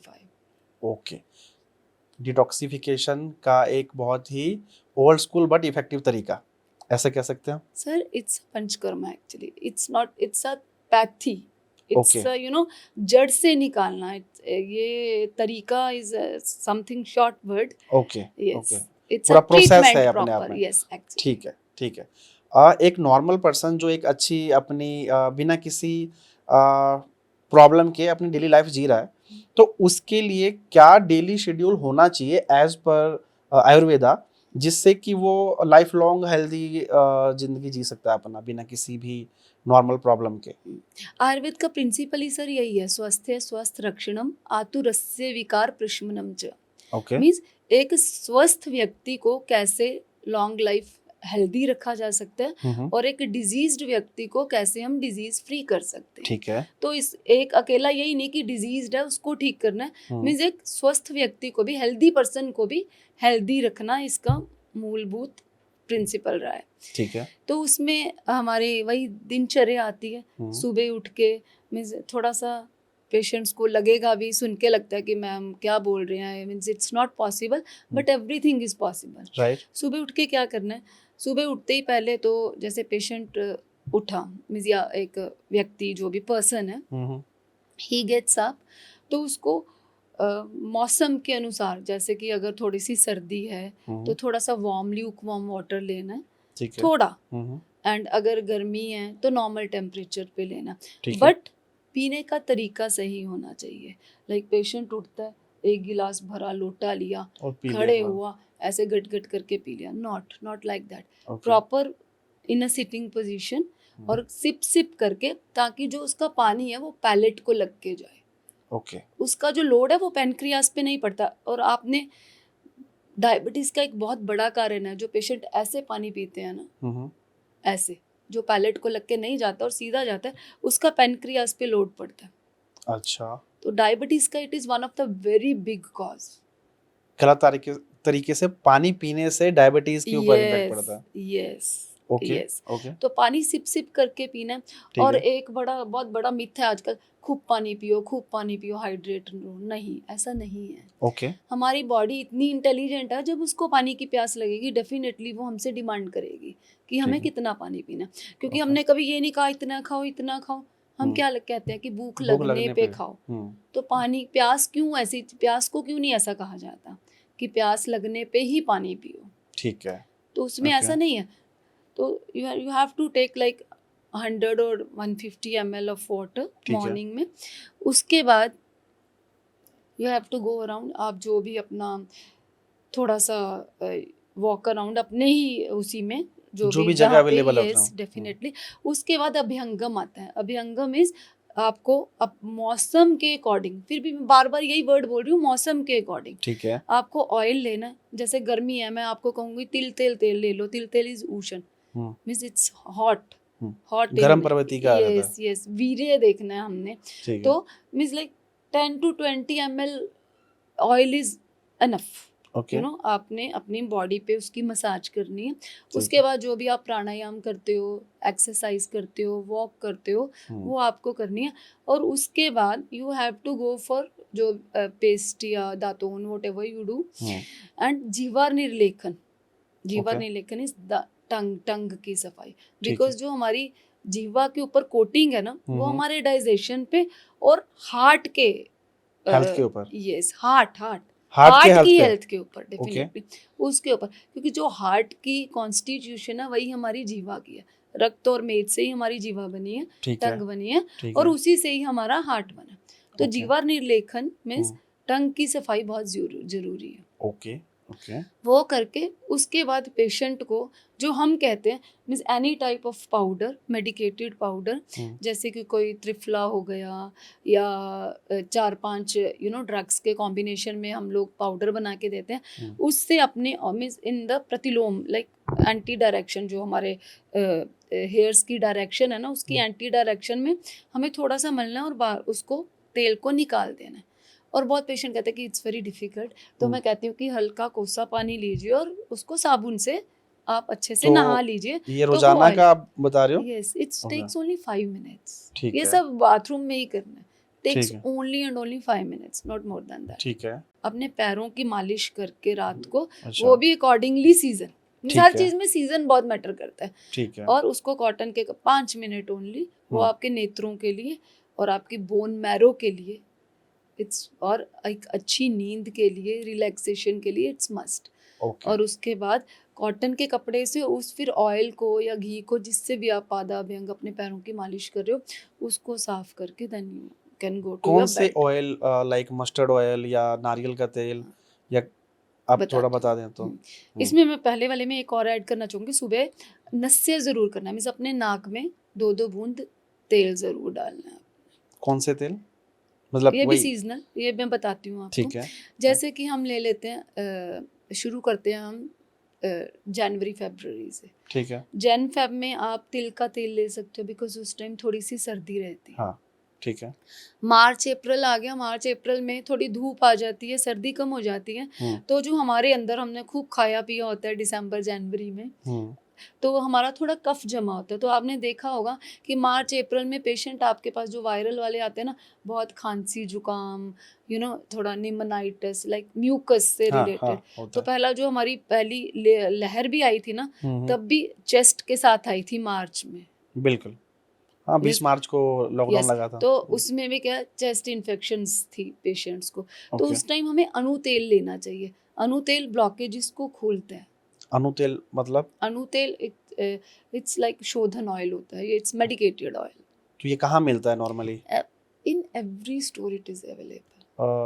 ओके। डिटॉक्सिफिकेशन का एक बहुत ही ओल्ड स्कूल बट इफेक्टिव तरीका, ऐसा कह सकते हैं हम? Sir it's panchakarma, actually it's not, it's a pathy, it's Okay. You know जड़ से निकालना। ये तरीका is something short word. Okay yes, okay, it's a पूरा प्रोसेस है ट्रीटमेंट अपने आप प्रॉपर। में। Yes actually. ठीक है ठीक है। एक नॉर्मल पर्सन जो एक अच्छी अपनी बिना किसी प्रॉब्लम के अपनी डेली लाइफ जी रहा है, तो उसके लिए क्या डेली शेड्यूल होना चाहिए एज पर आयुर्वेदा, जिससे कि वो लाइफ लॉन्ग हेल्दी जिंदगी जी सकता है अपना बिना किसी भी नॉर्मल प्रॉब्लम के। आयुर्वेद का प्रिंसिपल ही सर यही है, स्वस्थ स्वस्थ रक्षणम आतुरस्य विकार प्रशमनम च। ओके। मीन्स एक स्वस्थ व्यक्ति को कैसे लॉन्ग लाइफ हेल्दी रखा जा सकता है और एक डिजीज्ड व्यक्ति को कैसे हम डिजीज फ्री कर सकते हैं। ठीक है। तो इस एक अकेला यही नहीं कि डिजीज्ड है उसको ठीक करना है। मीन्स एक स्वस्थ व्यक्ति को भी, हेल्दी पर्सन को भी हेल्दी रखना इसका मूलभूत प्रिंसिपल रहा है। ठीक है। तो उसमें हमारे वही दिनचर्या आती है। सुबह उठ के मीन्स थोड़ा सा पेशेंट्स को लगेगा भी, सुन के लगता है कि मैम क्या बोल रहे हैं, means it's not possible, but everything is possible. Right. सुबह उठ के क्या करना है, सुबह उठते ही पहले तो जैसे पेशेंट उठा मीन्स या एक व्यक्ति जो भी पर्सन है ही गेट्स अप, तो उसको मौसम के अनुसार, जैसे कि अगर थोड़ी सी सर्दी है तो थोड़ा सा वार्म ल्यूकवार्म वाटर लेना है, ठीक है। थोड़ा। एंड अगर गर्मी है तो नॉर्मल टेम्परेचर पे लेना, ठीक है। बट पीने का तरीका सही होना चाहिए। लाइक पेशेंट उठता है, एक गिलास भरा लोटा लिया और पी खड़े लिया। हुआ ऐसे गट गट करके पी लिया, not like that. Okay. Proper in a sitting position और सिप सिप करके, ताकि जो उसका पानी है वो पैलेट को लग के जाए। ओके। उसका जो लोड है वो पेनक्रियास पे नहीं पड़ता। और आपने डायबिटीज का एक बहुत बड़ा कारण है, जो पेशेंट ऐसे पानी पीते हैं ना, ऐसे जो पैलेट को लग के नहीं जाता और सीधा जाता है, उसका पेनक्रियास पे लोड पड़ता है। अच्छा। तो डायबिटीज का it is one of the very big cause. गलत तरीके से पानी पीने से डायबिटीज के ऊपर इम्पैक्ट पड़ता है। Yes okay yes. ओके। तो पानी सिप सिप करके पीना है। ठीक और है। एक बहुत बड़ा मिथ है आजकल, खूब पानी पियो, हाइड्रेट रहो। नहीं, ऐसा नहीं है। ओके। हमारी बॉडी इतनी इंटेलिजेंट है, जब उसको पानी की प्यास लगेगी डेफिनेटली वो हमसे डिमांड करेगी कि हमें ठीक है। कितना पानी पीना। क्योंकि ओके। हमने कभी ये नहीं कहा इतना खाओ इतना खाओ। हम क्या कहते हैं कि भूख लगने पे खाओ। तो पानी, प्यास क्यों ऐसी, प्यास को क्यों नहीं ऐसा कहा जाता कि प्यास लगने पे ही पानी पियो। ठीक है। तो उसमें ऐसा नहीं है। तो you have to take like 100 और 150 ml ऑफ वाटर मॉर्निंग में। उसके बाद you have to go around, आप जो भी अपना थोड़ा सा वॉक अराउंड अपने ही उसी में जो भी जगह जहाँ पे, अवेलेबल है यस डेफिनेटली। उसके बाद अभ्यंगम आता है। अभ्यंगम इज आपको अब मौसम के अकॉर्डिंग, फिर भी मैं बार बार यही वर्ड बोल रही हूँ, मौसम के अकॉर्डिंग। ठीक है। आपको ऑयल लेना है। जैसे गर्मी है, मैं आपको कहूँगी तिल तेल ले लो। तिल तेल इज ऊषण, मीन्स इट्स हॉट गरम प्रवृत्ति का रहता है। यस यस, वीर्य देखना है हमने। तो means like 10 to 20 ml oil is enough. You know, आपने अपनी बॉडी पे उसकी मसाज करनी है। उसके बाद जो भी आप प्राणायाम करते हो, एक्सरसाइज करते हो, वॉक करते हो, वो आपको करनी है। और उसके बाद you have to go for जो पेस्ट या दातून whatever you do, and jihva nirlekhan. Jihva nirlekhan is the tongue की सफाई। बिकॉज जो हमारी जीवा के ऊपर कोटिंग है ना, वो हमारे डाइजेशन पे और हार्ट के हेल्थ के ऊपर, यस हार्ट की हेल्थ के ऊपर डेफिनेटली उसके ऊपर। क्योंकि जो हार्ट की कॉन्स्टिट्यूशन है वही हमारी जीवा की है। रक्त और मेद से ही हमारी जीवा बनी है, टंग बनी है, और उसी से ही हमारा हार्ट बना। तो जीवा निर्लेखन मीन्स टंग की सफाई बहुत जरूरी है। Okay okay. वो करके उसके बाद पेशेंट को जो हम कहते हैं means any type of powder, medicated powder, जैसे कि कोई त्रिफला हो गया या 4-5 ड्रग्स के कॉम्बिनेशन में हम लोग पाउडर बना के देते हैं, उससे अपने मीन्स इन द प्रतिलोम लाइक एंटी डायरेक्शन, जो हमारे हेयर्स की डायरेक्शन है ना, उसकी एंटी डायरेक्शन में हमें थोड़ा सा मलना है और उसको तेल को निकाल देना है। और बहुत पेशेंट कहते हैं कि इट्स वेरी डिफिकल्ट, तो मैं कहती हूँ कि हल्का कोसा पानी लीजिए और उसको साबुन से आप अच्छे से नहा लीजिए। ये रोजाना का आप बता रहे हो? Yes, it's takes only 5 minutes। ठीक ये है। सब बाथरूम में ही करना है। Takes only and only 5 minutes, not more than that. ठीक है। अपने पैरों की मालिश करके रात को, अच्छा। वो भी अकॉर्डिंगली सीजन, हर चीज में सीजन बहुत मैटर करता है। ठीक है। और उसको कॉटन के 5 मिनट ओनली, वो आपके नेत्रों के लिए और आपकी बोन मैरो के लिए इट्स, और एक अच्छी नींद के लिए, रिलैक्सेशन के लिए इट्स मस्ट। ओके। और उसके बाद कॉटन के कपड़े से उस फिर ऑयल को या घी को, जिससे भी आप पादा अभ्यंग अपने पैरों की मालिश कर रहे हो, उसको साफ करके then you can go to कौन योर से bed. Oil, like mustard oil या नारियल का तेल, या आप थोड़ा बताती बता हूँ। दें तो? इसमें मैं पहले वाले में एक और ऐड करना चाहूँगी, सुबह नस्य ज़रूर करना है, मीन्स अपने नाक में 2-2 बूंद तेल ज़रूर डालना है। कौन से तेल, मतलब ये भी वही? सीजनल, ये मैं बताती हूँ आपको। ठीक है। जैसे कि हम ले लेते हैं, शुरू करते हैं हम जनवरी फरवरी से। ठीक है। जैन फेब में आप तिल का तेल ले सकते हो, बिकॉज उस टाइम थोड़ी सी सर्दी रहती है। हाँ, ठीक है। मार्च अप्रैल आ गया, मार्च अप्रैल में थोड़ी धूप आ जाती है, सर्दी कम हो जाती है, तो जो हमारे अंदर हमने खूब खाया पिया होता है दिसंबर जनवरी में, तो हमारा थोड़ा कफ जमा होता है। तो आपने देखा होगा कि मार्च अप्रैल में पेशेंट आपके पास जो वायरल वाले आते हैं ना, बहुत खांसी जुकाम, थोड़ा निमोनाइटिस लाइक म्यूकस से हाँ, रिलेटेड। हाँ, होता तो है। पहला जो हमारी पहली लहर भी आई थी ना, तब भी चेस्ट के साथ आई थी मार्च में। बिल्कुल। हाँ, 20 Yes, मार्च को लॉकडाउन यस, लगा था। तो उसमें भी क्या चेस्ट इन्फेक्शंस थी पेशेंट्स को। तो ओके। उस टाइम हमें अनु तेल लेना चाहिए। अनु तेल ब्लॉकेजेस को खोलता है। अनु तेल मतलब? अनु तेल इट्स लाइक शोधन ऑयल होता है, इट्स मेडिकेटेड ऑयल। तो ये कहाँ मिलता है normally? In every store it is available.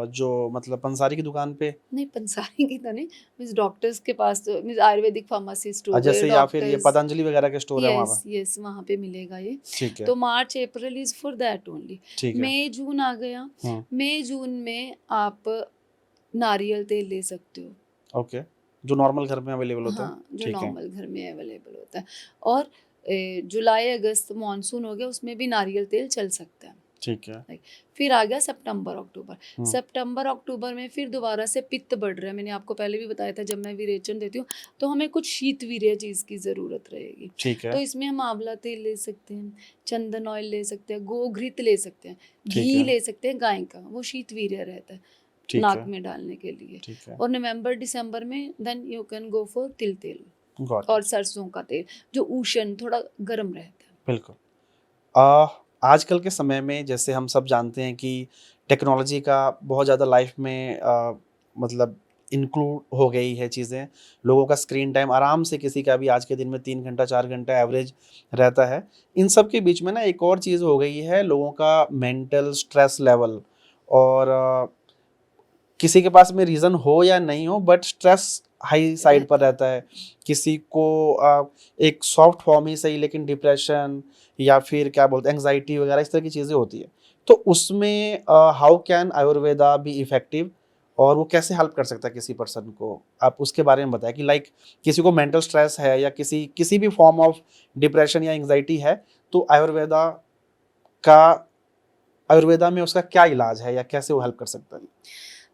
जो मतलब पंसारी की दुकान पे? नहीं, पंसारी की तो नहीं, मीन्स डॉक्टर्स के पास, तो मीन्स आयुर्वेदिक फार्मासिस्ट हो गए, जैसे या फिर ये डॉक्टर्स। पतंजलि वगैरह के स्टोर है वहाँ यस पर? यस, वहाँ पे मिलेगा ये। ठीक है। तो March April is for that only. ठीक है। मई जून आ गया, मई जून में आप नारियल तेल ले सकते हो। ओके, जो नॉर्मल घर में अवेलेबल होता है। हाँ, जो ठीक है। नॉर्मल घर में अवेलेबल होता है। और जुलाई अगस्त मानसून हो गया, उसमें भी नारियल तेल चल सकता है। ठीक है। फिर आ गया सितंबर अक्टूबर। सितंबर अक्टूबर में फिर दोबारा से पित्त बढ़ रहा है। मैंने आपको पहले भी बताया था, जब मैं विरेचन देती हूँ तो हमें कुछ शीत वीर्य चीज़ की ज़रूरत रहेगी। ठीक है। तो इसमें हम आंवला तेल ले सकते हैं, चंदन ऑयल ले सकते हैं, गोघृत ले सकते हैं, ठीक घी है। ले सकते हैं गाय का, वो शीत वीर्य रहता है ठीक नाक है। में डालने के लिए। ठीक है। और नवंबर दिसंबर में then you can go for til tel got और इट। सरसों का तेल, जो उष्ण थोड़ा गर्म रहता है। बिल्कुल। आजकल के समय में जैसे हम सब जानते हैं कि टेक्नोलॉजी का बहुत ज़्यादा लाइफ में मतलब इंक्लूड हो गई है चीज़ें। लोगों का स्क्रीन टाइम आराम से किसी का भी आज के दिन में 3 घंटा 4 घंटा एवरेज रहता है। इन सब के बीच में ना एक और चीज़ हो गई है, लोगों का मेंटल स्ट्रेस लेवल। और किसी के पास में रीज़न हो या नहीं हो, बट स्ट्रेस हाई साइड पर रहता है। किसी को एक सॉफ्ट फॉर्म ही सही, लेकिन डिप्रेशन या फिर क्या बोलते हैं एंग्जाइटी वगैरह इस तरह की चीज़ें होती है। तो उसमें how can Ayurveda be effective, और वो कैसे हेल्प कर सकता है किसी पर्सन को? आप उसके बारे में बताएं कि लाइक किसी को मेंटल स्ट्रेस है या किसी भी फॉर्म ऑफ डिप्रेशन या एंग्जाइटी है, तो का आयुर्वेदा में उसका क्या इलाज है या कैसे वो हेल्प कर सकता है?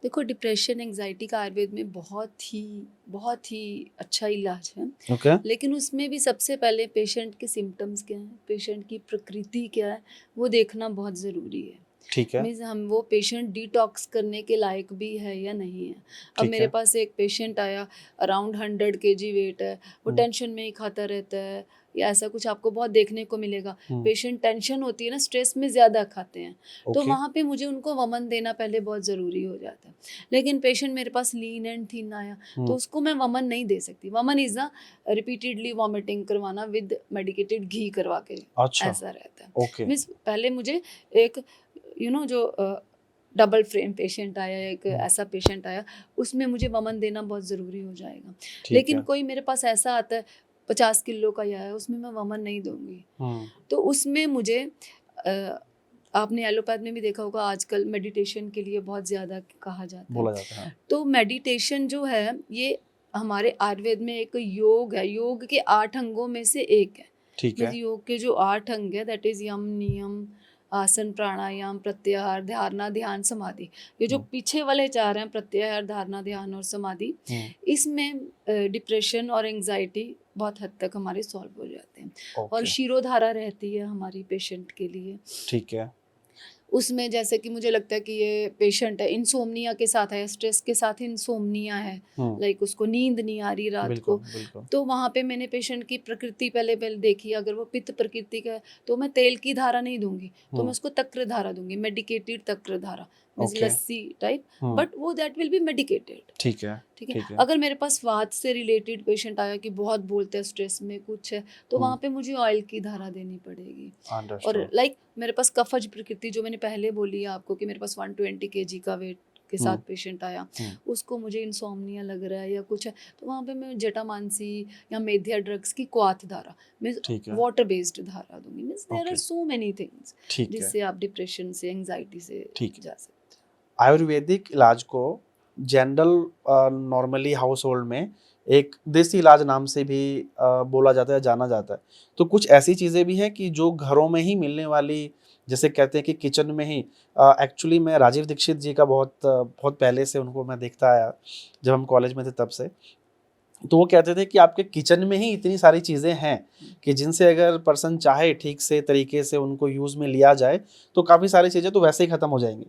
देखो, डिप्रेशन एंग्जाइटी का आयुर्वेद में बहुत ही अच्छा इलाज है। ओके। लेकिन उसमें भी सबसे पहले पेशेंट के सिम्टम्स क्या हैं, पेशेंट की प्रकृति क्या है, वो देखना बहुत ज़रूरी है। ठीक है। मीन्स हम वो पेशेंट डिटॉक्स करने के लायक भी है या नहीं है। अब ठीक मेरे है। पास एक पेशेंट आया, अराउंड 100 kg वेट है, वो टेंशन में ही खाता रहता है, या ऐसा कुछ आपको बहुत देखने को मिलेगा। पेशेंट टेंशन होती है ना, स्ट्रेस में ज़्यादा खाते हैं, तो ओके। वहाँ पे मुझे उनको वमन देना पहले बहुत ज़रूरी हो जाता है। लेकिन पेशेंट मेरे पास लीन एंड थिन आया, तो उसको मैं वमन नहीं दे सकती। वमन इज़ अ रिपीटेडली वॉमिटिंग करवाना विद मेडिकेटेड घी करवा के, अच्छा। ऐसा रहता है। ओके। मीन्स पहले मुझे एक जो डबल फ्रेम पेशेंट आया, एक ऐसा पेशेंट आया, उसमें मुझे वमन देना बहुत ज़रूरी हो जाएगा। ठीक लेकिन है। कोई मेरे पास ऐसा आता है 50 किलो का ही आया, उसमें मैं वमन नहीं दूंगी। तो उसमें मुझे आपने एलोपैथ में भी देखा होगा, आजकल मेडिटेशन के लिए बहुत ज़्यादा कहा जाता बोला है। जाता है। तो मेडिटेशन जो है, ये हमारे आयुर्वेद में एक योग है, योग के 8 अंगों में से एक है। ठीक है। योग के जो 8 अंग है, दैट इज यम, नियम, आसन, प्राणायाम, प्रत्याहार, धारणा, ध्यान, समाधि। ये जो पीछे वाले 4 हैं, प्रत्याहार, धारणा, ध्यान और समाधि, इसमें डिप्रेशन और एंग्जाइटी बहुत हद तक हमारे सॉल्व हो जाते हैं। और ओके। शिरोधारा रहती है हमारी पेशेंट के लिए। ठीक है। उसमें जैसे कि मुझे लगता है कि ये पेशेंट है, इंसोम्निया के साथ है, स्ट्रेस के साथ इंसोम्निया है, लाइक उसको नींद नहीं आ रही रात बिल्कुल को। बिल्कुल। तो वहाँ पे मैंने पेशेंट की प्रकृति पहले पहले देखी, अगर वो पित्त प्रकृति का है तो मैं तेल की धारा नहीं दूंगी, तो मैं उसको तक्र धारा दूंगी, मेडिकेटेड तक्र धारा, means okay. Lassi type, but वो दैट विल बी मेडिकेटेड। ठीक है ठीक है। ठीक है। अगर मेरे पास वात से रिलेटेड पेशेंट आया कि बहुत बोलते हैं, स्ट्रेस में कुछ है, तो वहाँ पे मुझे ऑयल की धारा देनी पड़ेगी। और अंडरस्टूड। लाइक मेरे पास कफज प्रकृति जो मैंने पहले बोली है आपको कि मेरे पास 120 kg का वेट के साथ पेशेंट आया, उसको मुझे इंसोम्निया लग रहा है या कुछ है, तो वहाँ पे मैं जटामांसी या मेथिया ड्रग्स की क्वाथ धारा, मीन्स ठीक है वाटर बेस्ड धारा दूंगी। Means there are okay. So many things ठीक है जिससे आप डिप्रेशन से, एंजाइटी से ठीक है। जा सकते आयुर्वेदिक इलाज को जनरल नॉर्मली हाउस होल्ड में एक देसी इलाज नाम से भी बोला जाता है, जाना जाता है। तो कुछ ऐसी चीज़ें भी हैं कि जो घरों में ही मिलने वाली, जैसे कहते हैं कि किचन में ही, एक्चुअली मैं राजीव दीक्षित जी का बहुत पहले से उनको मैं देखता आया, जब हम कॉलेज में थे तब से। तो वो कहते थे कि आपके किचन में ही इतनी सारी चीज़ें हैं कि जिनसे अगर पर्सन चाहे ठीक से तरीके से उनको यूज़ में लिया जाए तो काफ़ी सारी चीज़ें तो वैसे ही ख़त्म हो जाएंगी।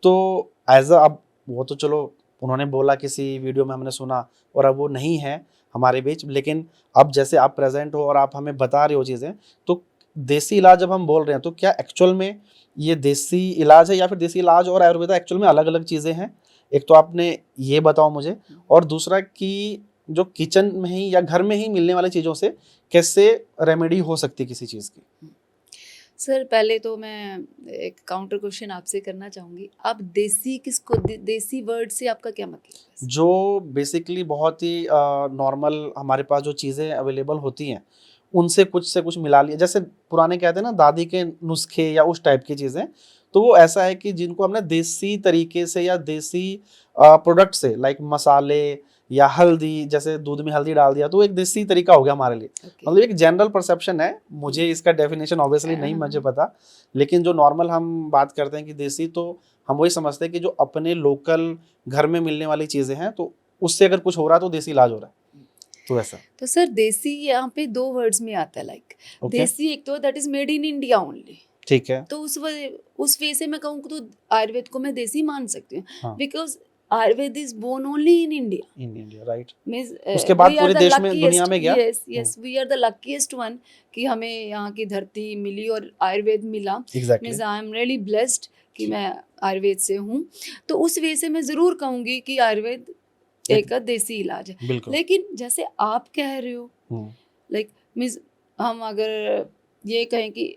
तो एज अ, अब वो तो चलो उन्होंने बोला किसी वीडियो में, हमने सुना, और अब वो नहीं है हमारे बीच, लेकिन अब जैसे आप प्रेजेंट हो और आप हमें बता रहे हो चीज़ें, तो देसी इलाज जब हम बोल रहे हैं तो क्या एक्चुअल में ये देसी इलाज है या फिर देसी इलाज और आयुर्वेदा एक्चुअल में अलग अलग चीज़ें हैं? एक तो आपने ये बताओ मुझे, और दूसरा कि जो किचन में ही या घर में ही मिलने वाली चीज़ों से कैसे रेमेडी हो सकती है किसी चीज़ की? हैं। सर पहले तो मैं एक काउंटर क्वेश्चन आपसे करना चाहूँगी, आप देसी किसको, देसी वर्ड से आपका क्या मतलब है? जो बेसिकली बहुत ही नॉर्मल हमारे पास जो चीज़ें अवेलेबल होती हैं, उनसे कुछ से कुछ मिला लिया, जैसे पुराने कहते हैं ना दादी के नुस्खे या उस टाइप की चीज़ें, तो वो ऐसा है कि जिनको हमने देसी तरीके से या देसी प्रोडक्ट से, लाइक मसाले या हल्दी, जैसे दूध में हल्दी डाल दिया तो एक देसी तरीका हो गया हमारे लिए। ओके। मतलब एक जनरल परसेप्शन है, मुझे इसका डेफिनेशन ऑब्वियसली नहीं मुझे पता, लेकिन जो नॉर्मल हम बात करते हैं कि देसी, तो हम वही समझते हैं कि जो अपने लोकल घर में मिलने वाली चीज़ें हैं, तो उससे अगर कुछ हो रहा है तो देसी इलाज हो रहा है, तो ऐसा। तो सर देसी यहाँ पे दो वर्ड्स में आता है, लाइक ओके देसी एक तो that is made in India only, ठीक है। तो उस वे से मैं कहूँ तो आयुर्वेद को मैं देसी मान सकती हूँ, हाँ because Ayurveda is born only in India. In India right. Means उसके बाद वी आर पूरे द देश में दुनिया लकीएस्ट, में गया। Yes yes, we are the luckiest one कि हमें यहाँ की धरती मिली और आयुर्वेद मिला। Exactly means I am really blessed कि मैं आयुर्वेद से हूँ। तो उस वे से मैं ज़रूर कहूँगी कि आयुर्वेद एक देसी इलाज है। बिल्कुल। लेकिन जैसे आप कह रहे हो, लाइक मीन्स हम अगर ये कहें कि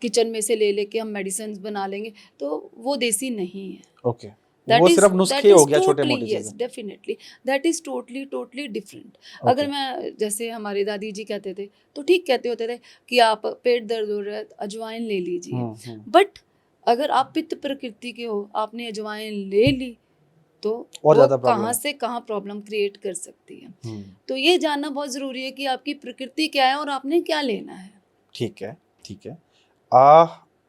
किचन में से ले लेके हम मेडिसिन बना लेंगे, तो वो देसी नहीं है। ओके, वो सिर्फ नुस्खे हो गया, छोटे मोटे यस चीजें। Definitely, that is totally totally different. अगर ओके मैं, जैसे हमारे दादी जी कहते थे, तो ठीक कहते होते थे कि आप पेट दर्द हो रहा है तो अजवाइन ले लीजिए, बट अगर आप पित्त प्रकृति के हो, आपने अजवाइन ले ली तो और वो ज्यादा प्रॉब्लम कहाँ है। से कहाँ प्रॉब्लम क्रिएट कर सकती है। तो ये जानना बहुत ज़रूरी है कि आपकी प्रकृति क्या है और आपने क्या लेना है। ठीक है ठीक है।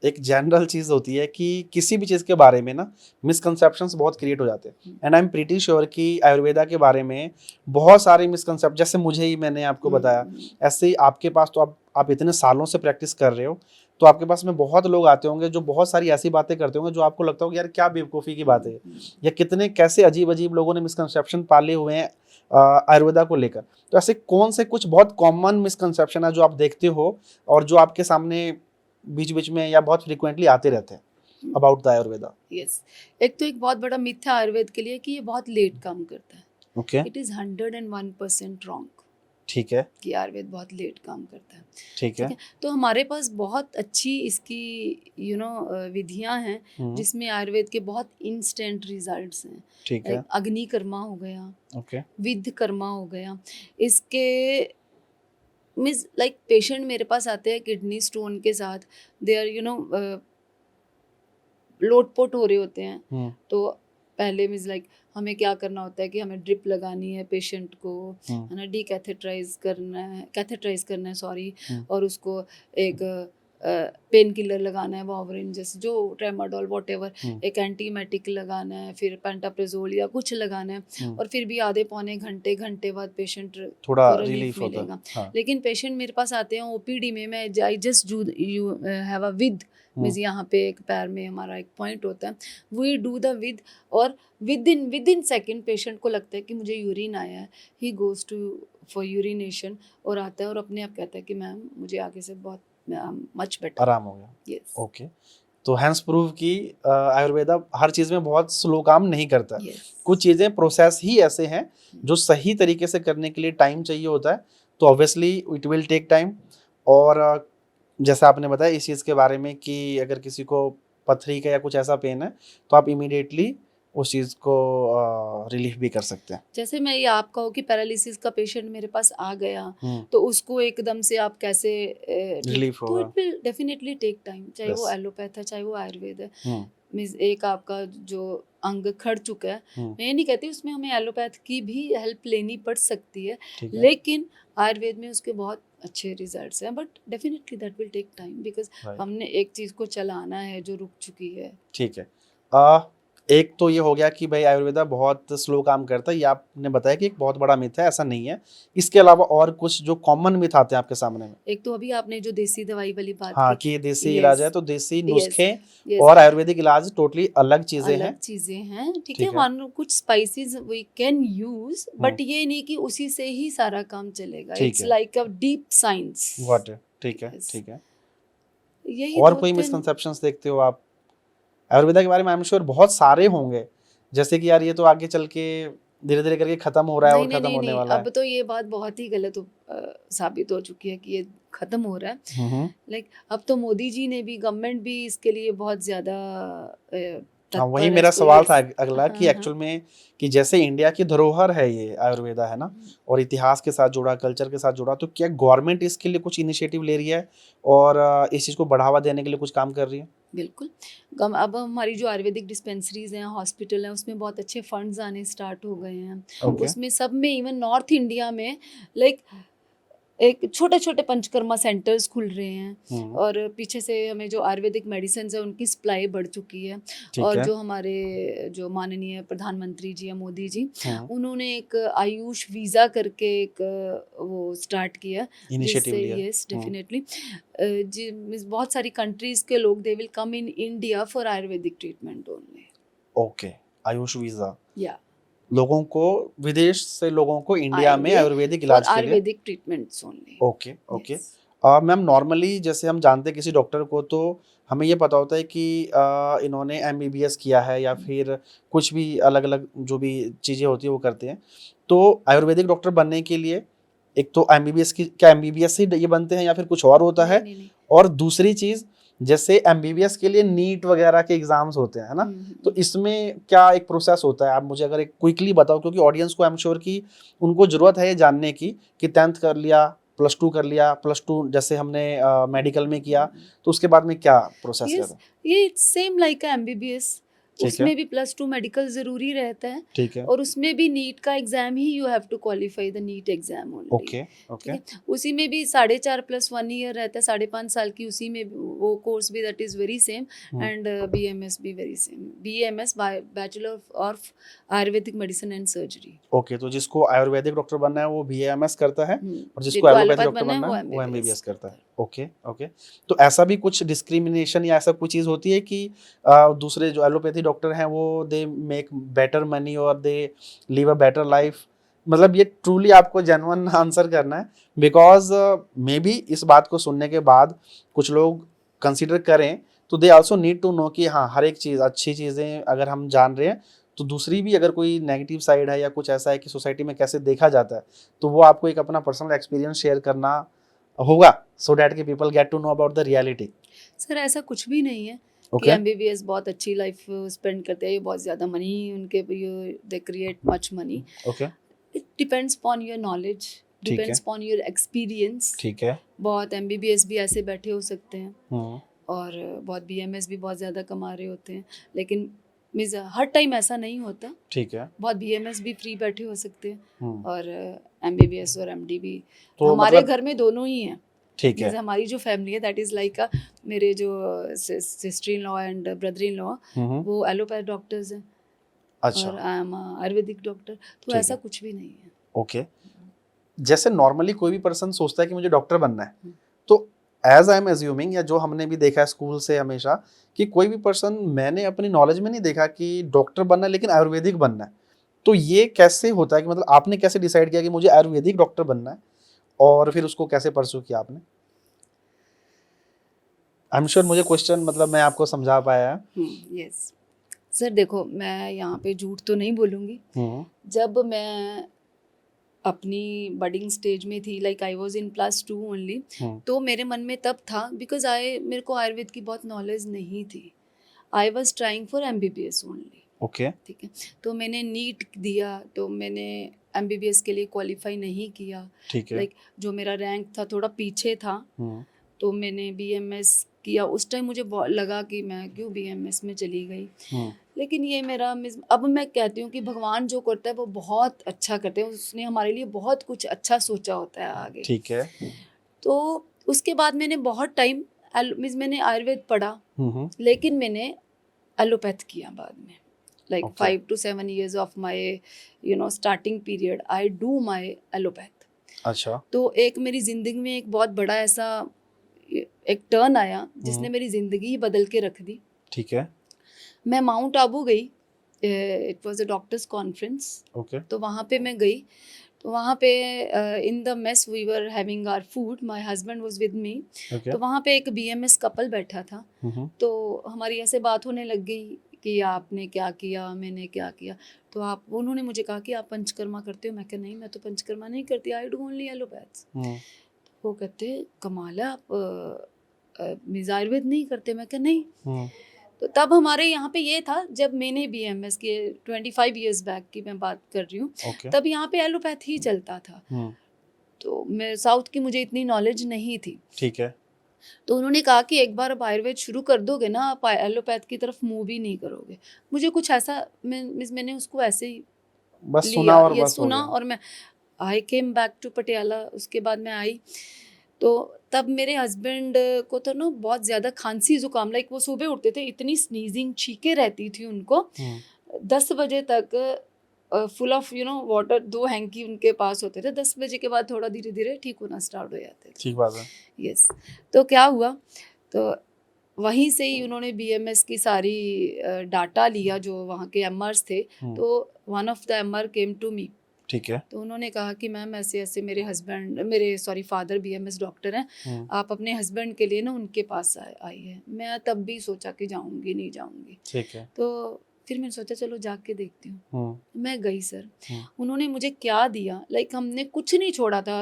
एक जनरल चीज़ होती है कि किसी भी चीज़ के बारे में ना मिसकंसेप्शंस बहुत क्रिएट हो जाते हैं, and I am pretty sure कि आयुर्वेदा के बारे में बहुत सारे मिसकंसेप्ट, जैसे मुझे ही, मैंने आपको बताया, ऐसे ही आपके पास तो आप इतने सालों से प्रैक्टिस कर रहे हो, तो आपके पास में बहुत लोग आते होंगे जो बहुत सारी ऐसी बातें करते होंगे जो आपको लगता होगा यार क्या बेवकूफ़ी की बात है, या कितने कैसे अजीब अजीब लोगों ने मिसकंसेप्शन पाले हुए हैं आयुर्वेदा को लेकर। तो ऐसे कौन से कुछ बहुत कॉमन मिसकंसेप्शन है जो आप देखते हो और जो आपके सामने बीच बीच में या बहुत फ्रिक्वेंटली आते रहते हैं अबाउट द आयुर्वेदा? यस, एक तो एक बहुत बड़ा मिथ्या आयुर्वेद के लिए कि ये बहुत लेट काम करता है। ओके इट इज़ 101% रॉन्ग ठीक है कि आयुर्वेद बहुत लेट काम करता है। ठीक है। तो हमारे पास बहुत अच्छी इसकी विधियां हैं जिसमें आयुर्वेद के बहुत इंस्टेंट रिजल्ट्स हैं। ठीक है अग्नि कर्मा हो गया, ओके विध कर्मा हो गया, इसके मीन्स लाइक पेशेंट मेरे पास आते हैं किडनी स्टोन के साथ, दे आर लोटपोट हो रहे होते हैं। तो पहले मीन्स लाइक हमें क्या करना होता है कि हमें ड्रिप लगानी है पेशेंट को, है ना, कैथेटराइज करना है सॉरी, और उसको एक पेन किलर लगाना है, वावरिन जैसे जो ट्रेमाडोल वॉटेवर, एक एंटीमेटिक लगाना है, फिर पेंटाप्रेजोल या कुछ लगाना है, और फिर भी आधे पौने घंटे बाद पेशेंट थोड़ा को रिलीफ होता मिलेगा। हाँ। लेकिन पेशेंट मेरे पास आते हैं ओपीडी में, मैं I just you have a with means यहाँ पे एक पैर में हमारा एक पॉइंट होता है, वी डू द विद, और विद इन सेकेंड पेशेंट को लगता है कि मुझे यूरिन आया है, he goes to for urination और आता है और अपने आप कहता है कि मैम मुझे आगे से बहुत मच बेटर, आराम हो गया। यस ओके, तो हैंस प्रूव कि आयुर्वेदा हर चीज़ में बहुत स्लो काम नहीं करता। यस कुछ चीज़ें प्रोसेस ही ऐसे हैं जो सही तरीके से करने के लिए टाइम चाहिए होता है, तो obviously it will take time. और जैसा आपने बताया इस चीज़ के बारे में कि अगर किसी को पथरी का या कुछ ऐसा पेन है तो आप इमीडिएटली उस चीज़ को रिलीफ भी कर सकते हैं। जैसे मैं ये आप कहो कि पैरालिसिस का पेशेंट मेरे पास आ गया हम्म, तो उसको एकदम से आप कैसे ठीक, रिलीफ तो होगा। It will definitely take time, चाहे वो Yes. एलोपैथ है चाहे वो आयुर्वेद है। हम्म, मीन्स एक आपका जो अंग खड़ चुका है, हम्म, मैं ये नहीं कहती उसमें हमें एलोपैथ की भी हेल्प लेनी पड़ सकती है, ठीक है। लेकिन आयुर्वेद में उसके बहुत अच्छे रिजल्ट्स हैं, but definitely that will take time because Right. हमने एक चीज़ को चलाना है जो रुक चुकी है। ठीक है। एक तो ये हो गया कि भाई आयुर्वेदा बहुत स्लो काम करता है, ये आपने बताया कि एक बहुत बड़ा मिथ है, ऐसा नहीं है। इसके अलावा और कुछ जो कॉमन मिथ आते हैं आपके सामने में? एक तो अभी आपने जो देसी दवाई वाली बात हाँ, की, कि ये देसी इलाज है, यस तो देसी यस नुस्खे यस, और आयुर्वेदिक इलाज टोटली अलग चीजें हैं। अलग चीजें हैं, ठीक है। ठीक है। वन कुछ spices we can use, hmm, but ये नहीं कि उसी से ही सारा काम चलेगा, ठीक इट्स है। Like a deep science. What है, ठीक है, यस, ठीक है। यही और दो कोई तीन। मिसकंसेप्शंस देखते हो आप आयुर्वेदा के बारे में? आई एम श्योर बहुत सारे होंगे, जैसे कि यार ये तो आगे चल के धीरे धीरे करके खत्म हो रहा है और नहीं नहीं खत्म नहीं होने नहीं, वाला है। अब तो ये बात बहुत ही गलत साबित हो चुकी है कि ये खत्म हो रहा है। हम्म, लाइक अब तो मोदी जी ने भी, गवर्नमेंट भी इसके लिए बहुत ज्यादा हाँ, वही तत्पर है मेरा इसको, सवाल था यस। अगला कि हाँ हाँ, एक्चुअल में कि जैसे इंडिया की धरोहर है ये आयुर्वेदा, है ना, और इतिहास के साथ जुड़ा, कल्चर के साथ जुड़ा, तो क्या गवर्नमेंट इसके लिए कुछ इनिशिएटिव ले रही है और इस चीज़ को बढ़ावा देने के लिए कुछ काम कर रही है? बिल्कुल। अब हमारी जो आयुर्वेदिक डिस्पेंसरीज हैं, हॉस्पिटल हैं, उसमें बहुत अच्छे फंड्स आने स्टार्ट हो गए हैं। ओके। उसमें सब में, इवन नॉर्थ इंडिया में, लाइक एक छोटे छोटे पंचकर्मा सेंटर्स खुल रहे हैं, हम्म, और पीछे से हमें जो आयुर्वेदिक मेडिसिन है उनकी सप्लाई बढ़ चुकी है। ठीक और है। जो हमारे जो माननीय प्रधानमंत्री जी हैं, मोदी जी, हम्म, उन्होंने एक आयुष वीज़ा करके एक वो स्टार्ट किया, इनिशिएटिव जिससे, लिया। यस डेफिनेटली, जी मीन्स बहुत सारी कंट्रीज के लोग they will come in India for Ayurvedic treatment only. Okay, Ayush visa, या लोगों को, विदेश से लोगों को इंडिया में आएंगे आयुर्वेदिक फॉर इलाज के लिए। Ayurvedic treatments only. Okay, okay. Yes, ma'am normally जैसे हम जानते हैं किसी डॉक्टर को तो हमें ये पता होता है कि इन्होंने एमबीबीएस किया है या फिर कुछ भी अलग अलग जो भी चीज़ें होती है वो करते हैं। तो आयुर्वेदिक डॉक्टर बनने के लिए एक तो एमबीबीएस की, क्या एमबीबीएस से ये बनते हैं या फिर कुछ और होता है? नहीं। और दूसरी चीज़, जैसे एमबीबीएस के लिए नीट वगैरह के एग्जाम्स होते हैं, है ना, तो इसमें क्या एक प्रोसेस होता है? आप मुझे अगर एक क्विकली बताओ, क्योंकि ऑडियंस को आई एम श्योर कि उनको ज़रूरत है ये जानने की कि 10th कर लिया, +2 कर लिया, +2 जैसे हमने मेडिकल में किया, तो उसके बाद में क्या प्रोसेस यस, रहता है? ये इट्स सेम लाइक एमबीबीएस, ठीक है, उसमें भी +2 मेडिकल ज़रूरी रहता है, ठीक है। और उसमें भी नीट का एग्ज़ाम ही, you have to qualify the NEET exam only. Okay, ठीक ओके, है, उसी में भी 4.5 + 1 ईयर रहता है, 5.5 साल की, उसी में वो कोर्स भी that is very same, hmm, and BMS भी very same, BMS bachelor of Ayurvedic medicine and surgery. Okay. तो जिसको आयुर्वेदिक डॉक्टर बनना है वो बीएमएस करता है और जिसको जिनको एलोपैथी एलोपैथ डॉक्टर बनना है बनना वो है वो एमबीबीएस एमबीबीएस करता है। करता है। Okay, okay. तो ऐसा भी कुछ डिस्क्रिमिनेशन या ऐसा कुछ चीज़ होती है कि दूसरे जो एलोपैथी डॉक्टर हैं वो दे मेक बेटर मनी और they live a better life? मतलब ये ट्रूली आपको जेन्युइन आंसर करना है, बिकॉज मे बी इस बात को सुनने के बाद कुछ लोग कंसिडर करें, तो they also need to know कि हाँ, हर एक चीज़, अच्छी चीज़ें अगर हम जान रहे हैं तो दूसरी भी अगर कोई नेगेटिव साइड है या कुछ ऐसा है कि सोसाइटी में कैसे देखा जाता है, तो वो आपको एक अपना पर्सनल एक्सपीरियंस शेयर करना होगा, सो दैट कि people get to know about the reality. Sir ऐसा कुछ भी नहीं है कि ओके, एमबीबीएस बहुत अच्छी लाइफ स्पेंड करते हैं, ये बहुत ज़्यादा मनी उनके, they create much money. Okay, it depends upon your knowledge, ठीक है, डिपेंड्स अपॉन योर एक्सपीरियंस। ठीक है। बहुत एमबीबीएस भी ऐसे बैठे हो सकते हैं, हम्म, और बहुत बीएमएस भी बहुत ज़्यादा कमा रहे होते हैं, लेकिन मीन्स हर टाइम ऐसा नहीं होता। ठीक है। बहुत बीएमएस भी फ्री बैठे हो सकते हैं, हम्म, और एमबीबीएस और एमडी भी। तो हमारे मतलब घर में दोनों ही हैं। ठीक है। जैसे हमारी जो फैमिली है दैट इज़ लाइक मेरे जो sister in law and brother in law, hmm, वो एलोपैथ डॉक्टर्स हैं, अच्छा, और आई एम आयुर्वेदिक डॉक्टर, तो ठीक ऐसा है। कुछ भी नहीं है। ओके, जैसे नॉर्मली कोई भी पर्सन सोचता है कि मुझे डॉक्टर बनना है, हम्म। तो एज आई एम एज्यूमिंग, या जो हमने भी देखा है स्कूल से हमेशा, कि कोई भी पर्सन, मैंने अपनी नॉलेज में नहीं देखा कि डॉक्टर बनना है लेकिन आयुर्वेदिक बनना है। तो ये कैसे होता है कि मतलब आपने कैसे डिसाइड किया कि मुझे आयुर्वेदिक डॉक्टर बनना है, और फिर उसको कैसे परस्यू किया आपने? आई एम श्योर मुझे क्वेश्चन मतलब मैं आपको समझा पाया है। यस सर, देखो मैं यहाँ पे झूठ तो नहीं बोलूँगी। जब मैं अपनी बडिंग स्टेज में थी, like I was in +2 only, तो मेरे मन में तब था, बिकॉज मेरे को आयुर्वेद की बहुत नॉलेज नहीं थी। I was trying for MBBS only. Okay. ठीक है, तो मैंने नीट दिया, तो मैंने MBBS के लिए क्वालिफाई नहीं किया। ठीक है। लाइक जो मेरा रैंक था थोड़ा पीछे था, तो मैंने BMS किया। उस टाइम मुझे लगा कि मैं क्यों BMS में चली गई। लेकिन ये मेरा अब मैं कहती हूँ कि भगवान जो करता है वो बहुत अच्छा करते हैं, उसने हमारे लिए बहुत कुछ अच्छा सोचा होता है आगे। ठीक है। तो उसके बाद मैंने बहुत टाइम मैंने आयुर्वेद पढ़ा, लेकिन मैंने एलोपैथ किया बाद में। Like 5 to 7 years of my starting period I do my allopathy। अच्छा। तो एक मेरी जिंदगी में एक बहुत बड़ा ऐसा एक टर्न आया जिसने मेरी जिंदगी ही बदल के रख दी। ठीक है। मैं माउंट आबू गई, it was a doctors conference. Okay. तो वहाँ पे मैं गई, तो वहाँ पे in the mess we were having our food, my husband was with me. तो वहाँ पे एक BMS कपल बैठा था। तो हमारी ऐसे बात होने लग गई कि आपने क्या किया, मैंने क्या किया। तो उन्होंने मुझे कहा कि आप पंचकर्मा करते हो? मैं कहा नहीं, मैं तो पंचकर्मा नहीं करती, आई डू ओनली एलोपैथ्स। वो कहते कमाल है, आप मिस आयुर्वेद नहीं करते? मैं कहा नहीं। तो तब हमारे यहाँ पे ये था, जब मैंने BMS के 25 years बैक की मैं बात कर रही हूँ, तब यहाँ पे एलोपैथी ही चलता था। तो मैं साउथ की मुझे इतनी नॉलेज नहीं थी। ठीक है। तो उन्होंने कहा कि एक बार आप आयुर्वेद शुरू कर दोगे ना, आप एलोपैथ की तरफ मूव भी नहीं करोगे। मुझे कुछ ऐसा, मैंने उसको ऐसे ही बस लिया, सुना और ये बस हो सुना, गया। और मैं आई केम बैक टू पटियाला। उसके बाद मैं आई, तो तब मेरे हस्बैंड को तो ना बहुत ज़्यादा खांसी जुकाम, लाइक वो सुबह उठते थे इतनी स्नीजिंग छींके रहती थी उनको। 10 बजे तक फुल ऑफ वाटर, 2 हैंकी उनके पास होते थे। 10 बजे के बाद थोड़ा धीरे धीरे ठीक होना स्टार्ट हो जाते थे। ठीक बात है। यस। तो क्या हुआ, तो वहीं से ही उन्होंने BMS की सारी डाटा लिया, जो वहाँ के MRs थे। तो one of the MR came to me. ठीक है। तो उन्होंने कहा कि मैम ऐसे ऐसे मेरे फादर BMS डॉक्टर हैं, आप अपने हस्बैंड के लिए ना उनके पास आई है। मैं तब भी सोचा कि जाऊंगी नहीं जाऊंगी। ठीक है। तो फिर मैंने सोचा चलो जाके देखती हूँ। मैं गई सर, उन्होंने मुझे क्या दिया, लाइक हमने कुछ नहीं छोड़ा था,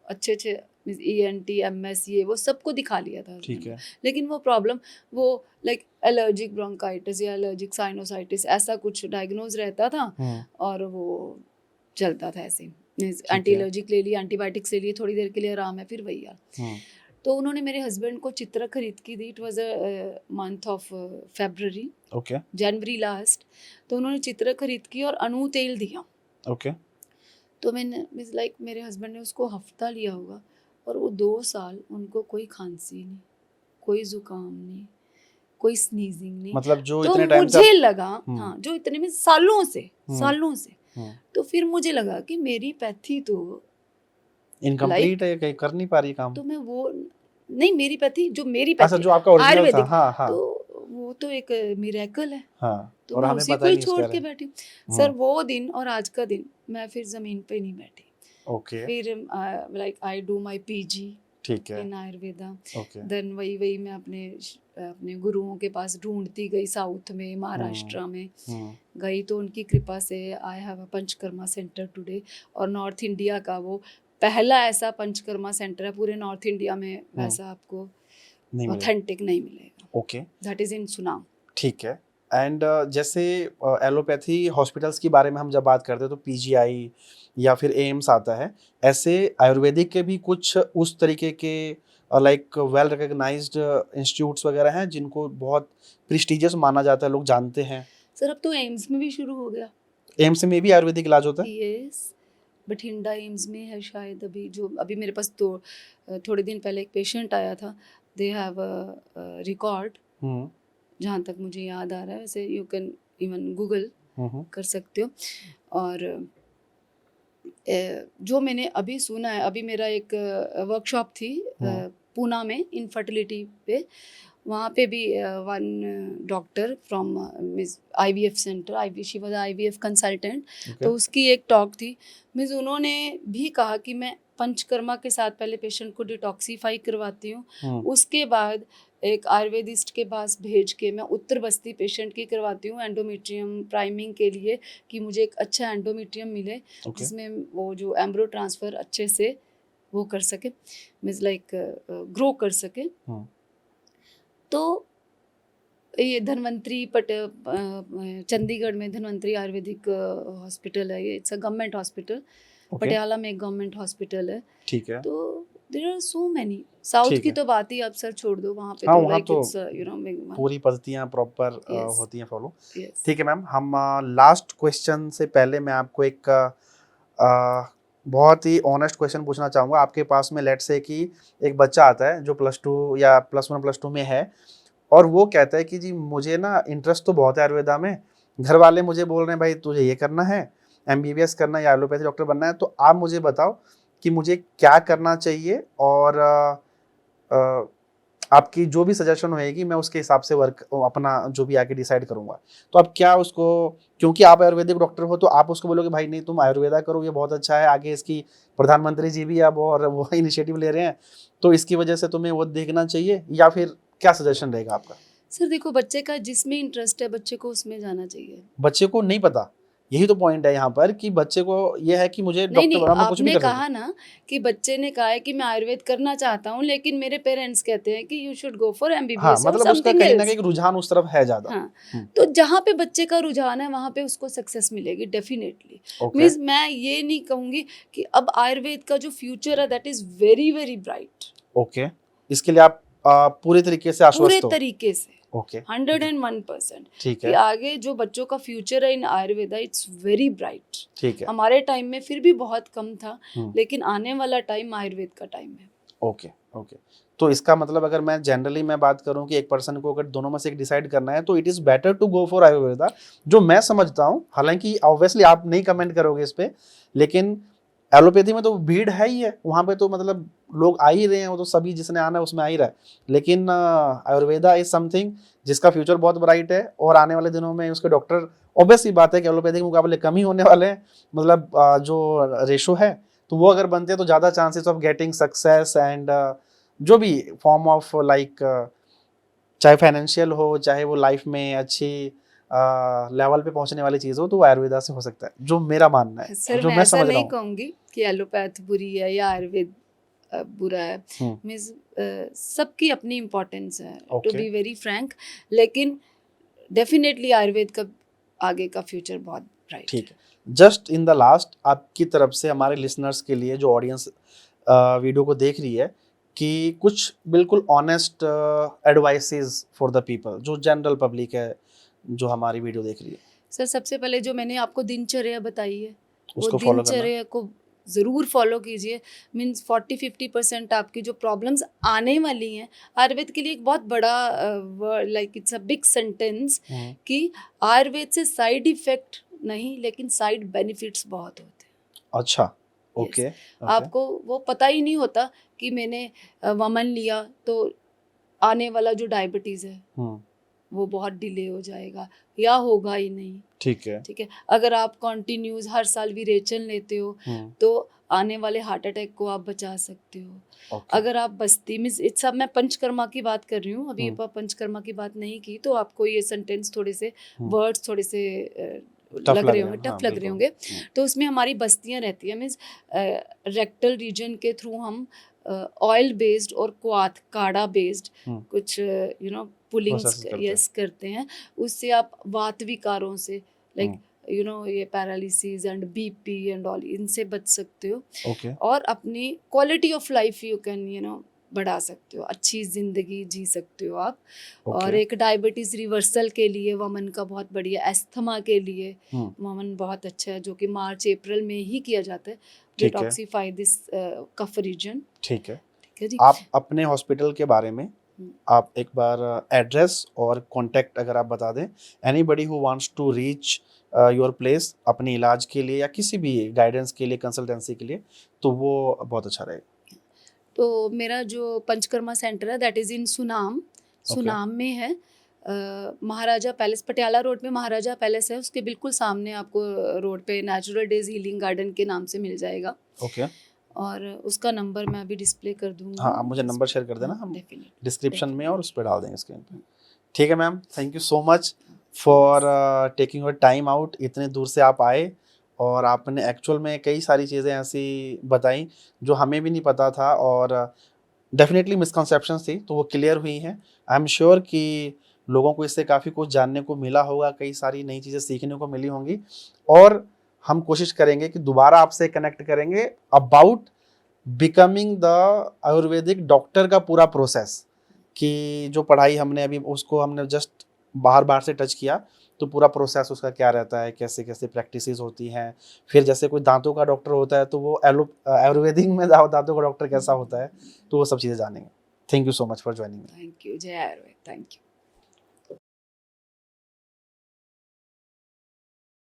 अच्छे अच्छे ENT MS ये वो सबको दिखा लिया था। ठीक है। लेकिन वो प्रॉब्लम, वो लाइक एलर्जिक ब्रोंकाइटिस या एलर्जिक साइनोसाइटिस ऐसा कुछ डायग्नोज रहता था, और वो चलता था ऐसे। एंटी एलर्जिक ले लिया, एंटीबायोटिक्स ले लिए, थोड़ी देर के लिए आराम है, फिर वही आ। तो उन्होंने मेरे हस्बैंड को चित्र खरीद की दी। It was a month of February, okay. January last. तो उन्होंने चित्र खरीद की और अणु तेल दिया। ओके। तो मैंने लाइक मेरे हस्बैंड ने उसको हफ्ता लिया होगा, और वो 2 साल उनको कोई खांसी नहीं, कोई जुकाम नहीं, कोई स्नीजिंग नहीं। मतलब जो तो इतने टाइम मुझे लगा, हाँ, जो इतने में सालों से तो फिर मुझे लगा कि मेरी पैथी तो इनकम्प्लीट है, कहीं कर नहीं पा रही काम। तो मैं वो नहीं, मेरी पैथी जो मेरी अच्छा, पैथी जो आपका ओरिजिनल था। आयुर्वेदिक, हाँ, हाँ। तो वो तो एक मिरेकल है। हाँ, तो और मैं हमें उसी पता को ही ही नहीं छोड़ उसके के बारे बैठी। सर वो दिन और आज का दिन मैं फिर जमीन पे नहीं बैठी। ओके। फिर like I do my PG ठीक है। इन आयुर्वेदा। ओके। देन वही मैं अपने गुरुओं के पास ढूंढती गई, साउथ में, महाराष्ट्र में गई। तो उनकी कृपा से I have a panchakarma centre today. और नॉर्थ इंडिया का वो पहला ऐसा पंचकर्मा सेंटर है पूरे नॉर्थ इंडिया में, वैसा आपको ऑथेंटिक नहीं मिलेगा। Okay. That is in Sunam. ठीक है। एंड जैसे एलोपैथी हॉस्पिटल्स के बारे में हम जब बात करते हैं तो PGI या फिर एम्स आता है, ऐसे आयुर्वेदिक के भी कुछ उस तरीके के लाइक वेल रिकग्नाइज्ड इंस्टीट्यूट्स वगैरह हैं जिनको बहुत प्रेस्टिजियस माना जाता है, लोग जानते हैं? सर अब तो एम्स में भी शुरू हो गया। एम्स में भी आयुर्वेदिक इलाज होता है? यस, बठिंडा एम्स में है शायद। अभी मेरे पास तो थोड़े दिन पहले एक पेशेंट आया था। दे हैव अ रिकॉर्ड, जहाँ तक मुझे याद आ रहा है, वैसे यू कैन इवन गूगल कर सकते हो। और जो मैंने अभी सुना है, अभी मेरा एक वर्कशॉप थी पूना में इनफर्टिलिटी पे, वहाँ पे भी one doctor from miss IVF centre, she was IVF consultant, तो उसकी एक टॉक थी मिस, उन्होंने भी कहा कि मैं पंचकर्मा के साथ पहले पेशेंट को डिटॉक्सीफाई करवाती हूँ, उसके बाद एक आयुर्वेदिस्ट के पास भेज के मैं उत्तर बस्ती पेशेंट की करवाती हूँ एंडोमेट्रियम प्राइमिंग के लिए, कि मुझे एक अच्छा एंडोमेट्रियम मिले जिसमें वो जो एम्ब्रो ट्रांसफ़र अच्छे से वो कर सके, मीन्स लाइक ग्रो कर सके। तो ये धन्वंतरी चंडीगढ़ में धन्वंतरी आयुर्वेदिक हॉस्पिटल है, ये it's a government hospital, Patiala में एक गवर्नमेंट हॉस्पिटल है। ठीक है। तो there are so many, south की तो बात ही आप सर छोड़ दो, वहाँ पे हाँ, तो लाइक तो इट्स यू नो पूरी पद्धतियाँ प्रॉपर Yes. होती हैं फॉलो। यस। ठीक है मैम, हम लास्ट क्वेश्चन से पहले मैं आपको एक बहुत ही ऑनेस्ट क्वेश्चन पूछना चाहूँगा। आपके पास में लेट्स से कि एक बच्चा आता है जो +2 या +1 +2 में है, और वो कहता है कि जी मुझे ना इंटरेस्ट तो बहुत है आयुर्वेदा में, घर वाले मुझे बोल रहे हैं भाई तुझे ये करना है, MBBS करना है या एलोपैथी डॉक्टर बनना है, तो आप मुझे बताओ कि मुझे क्या करना चाहिए, और आपकी जो भी सजेशन होएगी मैं उसके हिसाब से वर्क अपना जो भी आगे डिसाइड करूंगा। तो आप क्या उसको, क्योंकि आप आयुर्वेदिक डॉक्टर हो, तो आप उसको बोलोगे भाई नहीं तुम आयुर्वेदा करो, ये बहुत अच्छा है, आगे इसकी प्रधानमंत्री जी भी अब और वो इनिशिएटिव ले रहे हैं, तो इसकी वजह से तुम्हें वो देखना चाहिए, या फिर क्या सजेशन रहेगा आपका? सर देखो, बच्चे का जिसमें इंटरेस्ट है बच्चे को उसमें जाना चाहिए। बच्चे को नहीं पता, यही तो पॉइंट है यहाँ पर कि बच्चे को ये है कि मुझे नहीं डॉक्टर नहीं, बनना, मैं कुछ भी आपने कर सकता कहा ना कि बच्चे ने कहा है कि मैं आयुर्वेद करना चाहता हूँ, लेकिन मेरे पेरेंट्स कहते हैं कि यू शुड गो फॉर हूँ। हाँ, MBBS और मतलब उसका समथिंग कहीं ना एल्स। कहीं रुझान उस तरफ है ज्यादा। हाँ, तो जहाँ पे बच्चे का रुझान है वहाँ पे उसको सक्सेस मिलेगी डेफिनेटली। ओके मीन्स मैं ये नहीं कहूँगी कि अब आयुर्वेद का जो फ्यूचर है that is very very bright, okay, इसके लिए आप पूरे तरीके से पूरे आश्वस्त हो? तरीके से ओके, 101% ठीक कि है, आगे जो बच्चों का फ्यूचर है इन आयुर्वेदा इट्स वेरी ब्राइट। ठीक है। हमारे टाइम में फिर भी बहुत कम था, हम्म, लेकिन आने वाला टाइम आयुर्वेद का टाइम है। Okay, okay. तो इसका मतलब अगर मैं जनरली मैं बात करूं कि एक पर्सन को अगर दोनों में से एक डिसाइड करना है, तो it is better to go for Ayurveda, जो मैं समझता हूं। हालांकि ऑब्वियसली आप नहीं कमेंट करोगे इस पे, लेकिन एलोपैथी में तो भीड़ है ही है, वहां पे तो मतलब लोग आ ही रहे हैं, वो तो सभी जिसने आना है उसमें आ ही रहा है। लेकिन आयुर्वेदा इज समथिंग जिसका फ्यूचर बहुत ब्राइट है, और आने वाले दिनों में उसके डॉक्टर, ऑब्वियसली बात है कि एलोपैथी के मुकाबले कम ही होने वाले हैं, मतलब जो रेशो है, तो वो अगर बनते हैं तो ज़्यादा chances of getting success and जो भी फॉर्म ऑफ लाइक, चाहे फाइनेंशियल हो, चाहे वो लाइफ में अच्छी लेवल पे पहुंचने वाली चीज़ हो, तो वो आयुर्वेदा से हो सकता है, जो मेरा मानना है, सर जो मैं मैं ऐसा समझ रहा नहीं हूँ। कहूँगी कि एलोपैथ बुरी है या आयुर्वेद बुरा है। मीन्स सबकी अपनी इम्पोर्टेंस है, to Okay. Be very frank, लेकिन डेफिनेटली आयुर्वेद का आगे का फ्यूचर बहुत ब्राइट ठीक है, जस्ट इन द लास्ट आपकी तरफ से हमारे लिसनर्स के लिए, जो ऑडियंस वीडियो को देख रही है, कि कुछ बिल्कुल honest advices for the people, जो जनरल पब्लिक है जो हमारी वीडियो देख रही है, सर सबसे पहले जो मैंने आपको दिनचर्या बताई है वो उसको फॉलो करना। दिनचर्या को ज़रूर फॉलो कीजिए। मीन्स 40-50% आपकी जो प्रॉब्लम्स आने वाली हैं, आयुर्वेद के लिए एक बहुत बड़ा like it's a big sentence कि आयुर्वेद से साइड इफ़ेक्ट नहीं लेकिन साइड बेनिफिट्स बहुत होते हैं। अच्छा, यस, ओके, ओके, आपको वो पता ही नहीं होता कि मैंने वमन लिया तो आने वाला जो डायबिटीज़ है वो बहुत डिले हो जाएगा या होगा ही नहीं। ठीक है, ठीक है, अगर आप कॉन्टिन्यूस हर साल विरेचन लेते हो तो आने वाले हार्ट अटैक को आप बचा सकते हो। ओके, अगर आप बस्ती में इस सब, मैं पंचकर्मा की बात कर रही हूँ, अभी पंचकर्मा की बात नहीं की, तो आपको ये सेंटेंस थोड़े से वर्ड्स थोड़े से लग रहे होंगे, टफ लग रहे होंगे। तो उसमें हमारी बस्तियाँ रहती है, मीन्स रेक्टल रीजन के थ्रू हम ऑयल बेस्ड और क्वाथ काढ़ा बेस्ड कुछ पुलिंग्स यस करते हैं, उससे आप वात विकारों से लाइक ये paralysis and BP and all इनसे बच सकते हो। ओके, और अपनी quality of life you can बढ़ा सकते हो, अच्छी ज़िंदगी जी सकते हो आप। और एक डायबिटीज़ रिवर्सल के लिए वमन का बहुत बढ़िया, एस्थमा के लिए वमन बहुत अच्छा है, जो कि मार्च अप्रैल में ही किया जाता है, डिटॉक्सीफाई दिस कफ रीजन। ठीक है जी, आप अपने हॉस्पिटल के बारे में आप एक बार एड्रेस और कॉन्टैक्ट अगर आप बता दें, anybody who wants to reach your place अपने इलाज के लिए या किसी भी गाइडेंस के लिए, कंसल्टेंसी के लिए, तो वो बहुत अच्छा रहेगा। तो मेरा जो पंचकर्मा सेंटर है that is in Sunam, Sunam में है। महाराजा पैलेस, पटियाला रोड पे महाराजा पैलेस है, उसके बिल्कुल सामने आपको रोड पे नेचुरल डेज हीलिंग गार्डन के नाम से मिल जाएगा। ओके। और उसका नंबर मैं अभी डिस्प्ले कर दूंगी। हाँ, आप मुझे नंबर शेयर कर देना, हम डेफिनेट डिस्क्रिप्शन में और उस पर डाल देंगे स्क्रीन पे। ठीक है ma'am, thank you so much for taking your time out. इतने दूर से आप आए और आपने एक्चुअल में कई सारी चीज़ें ऐसी बताई जो हमें भी नहीं पता था, और डेफिनेटली मिसकंसेप्शंस थी तो वो क्लियर हुई हैं। आई एम श्योर कि लोगों को इससे काफ़ी कुछ जानने को मिला होगा, कई सारी नई चीज़ें सीखने को मिली होंगी, और हम कोशिश करेंगे कि दोबारा आपसे कनेक्ट करेंगे about becoming the Ayurvedic doctor का पूरा प्रोसेस, कि जो पढ़ाई हमने अभी उसको हमने जस्ट बाहर से टच किया, तो पूरा प्रोसेस उसका क्या रहता है, कैसे कैसे प्रैक्टिसेस होती हैं। फिर जैसे कोई दांतों का डॉक्टर होता है तो वो आयुर्वेदिक में दांतों का डॉक्टर कैसा होता है, तो वो सब चीज़ें जानेंगे। Thank you so much for joining. Thank you. जय आयुर्वेद। Thank you.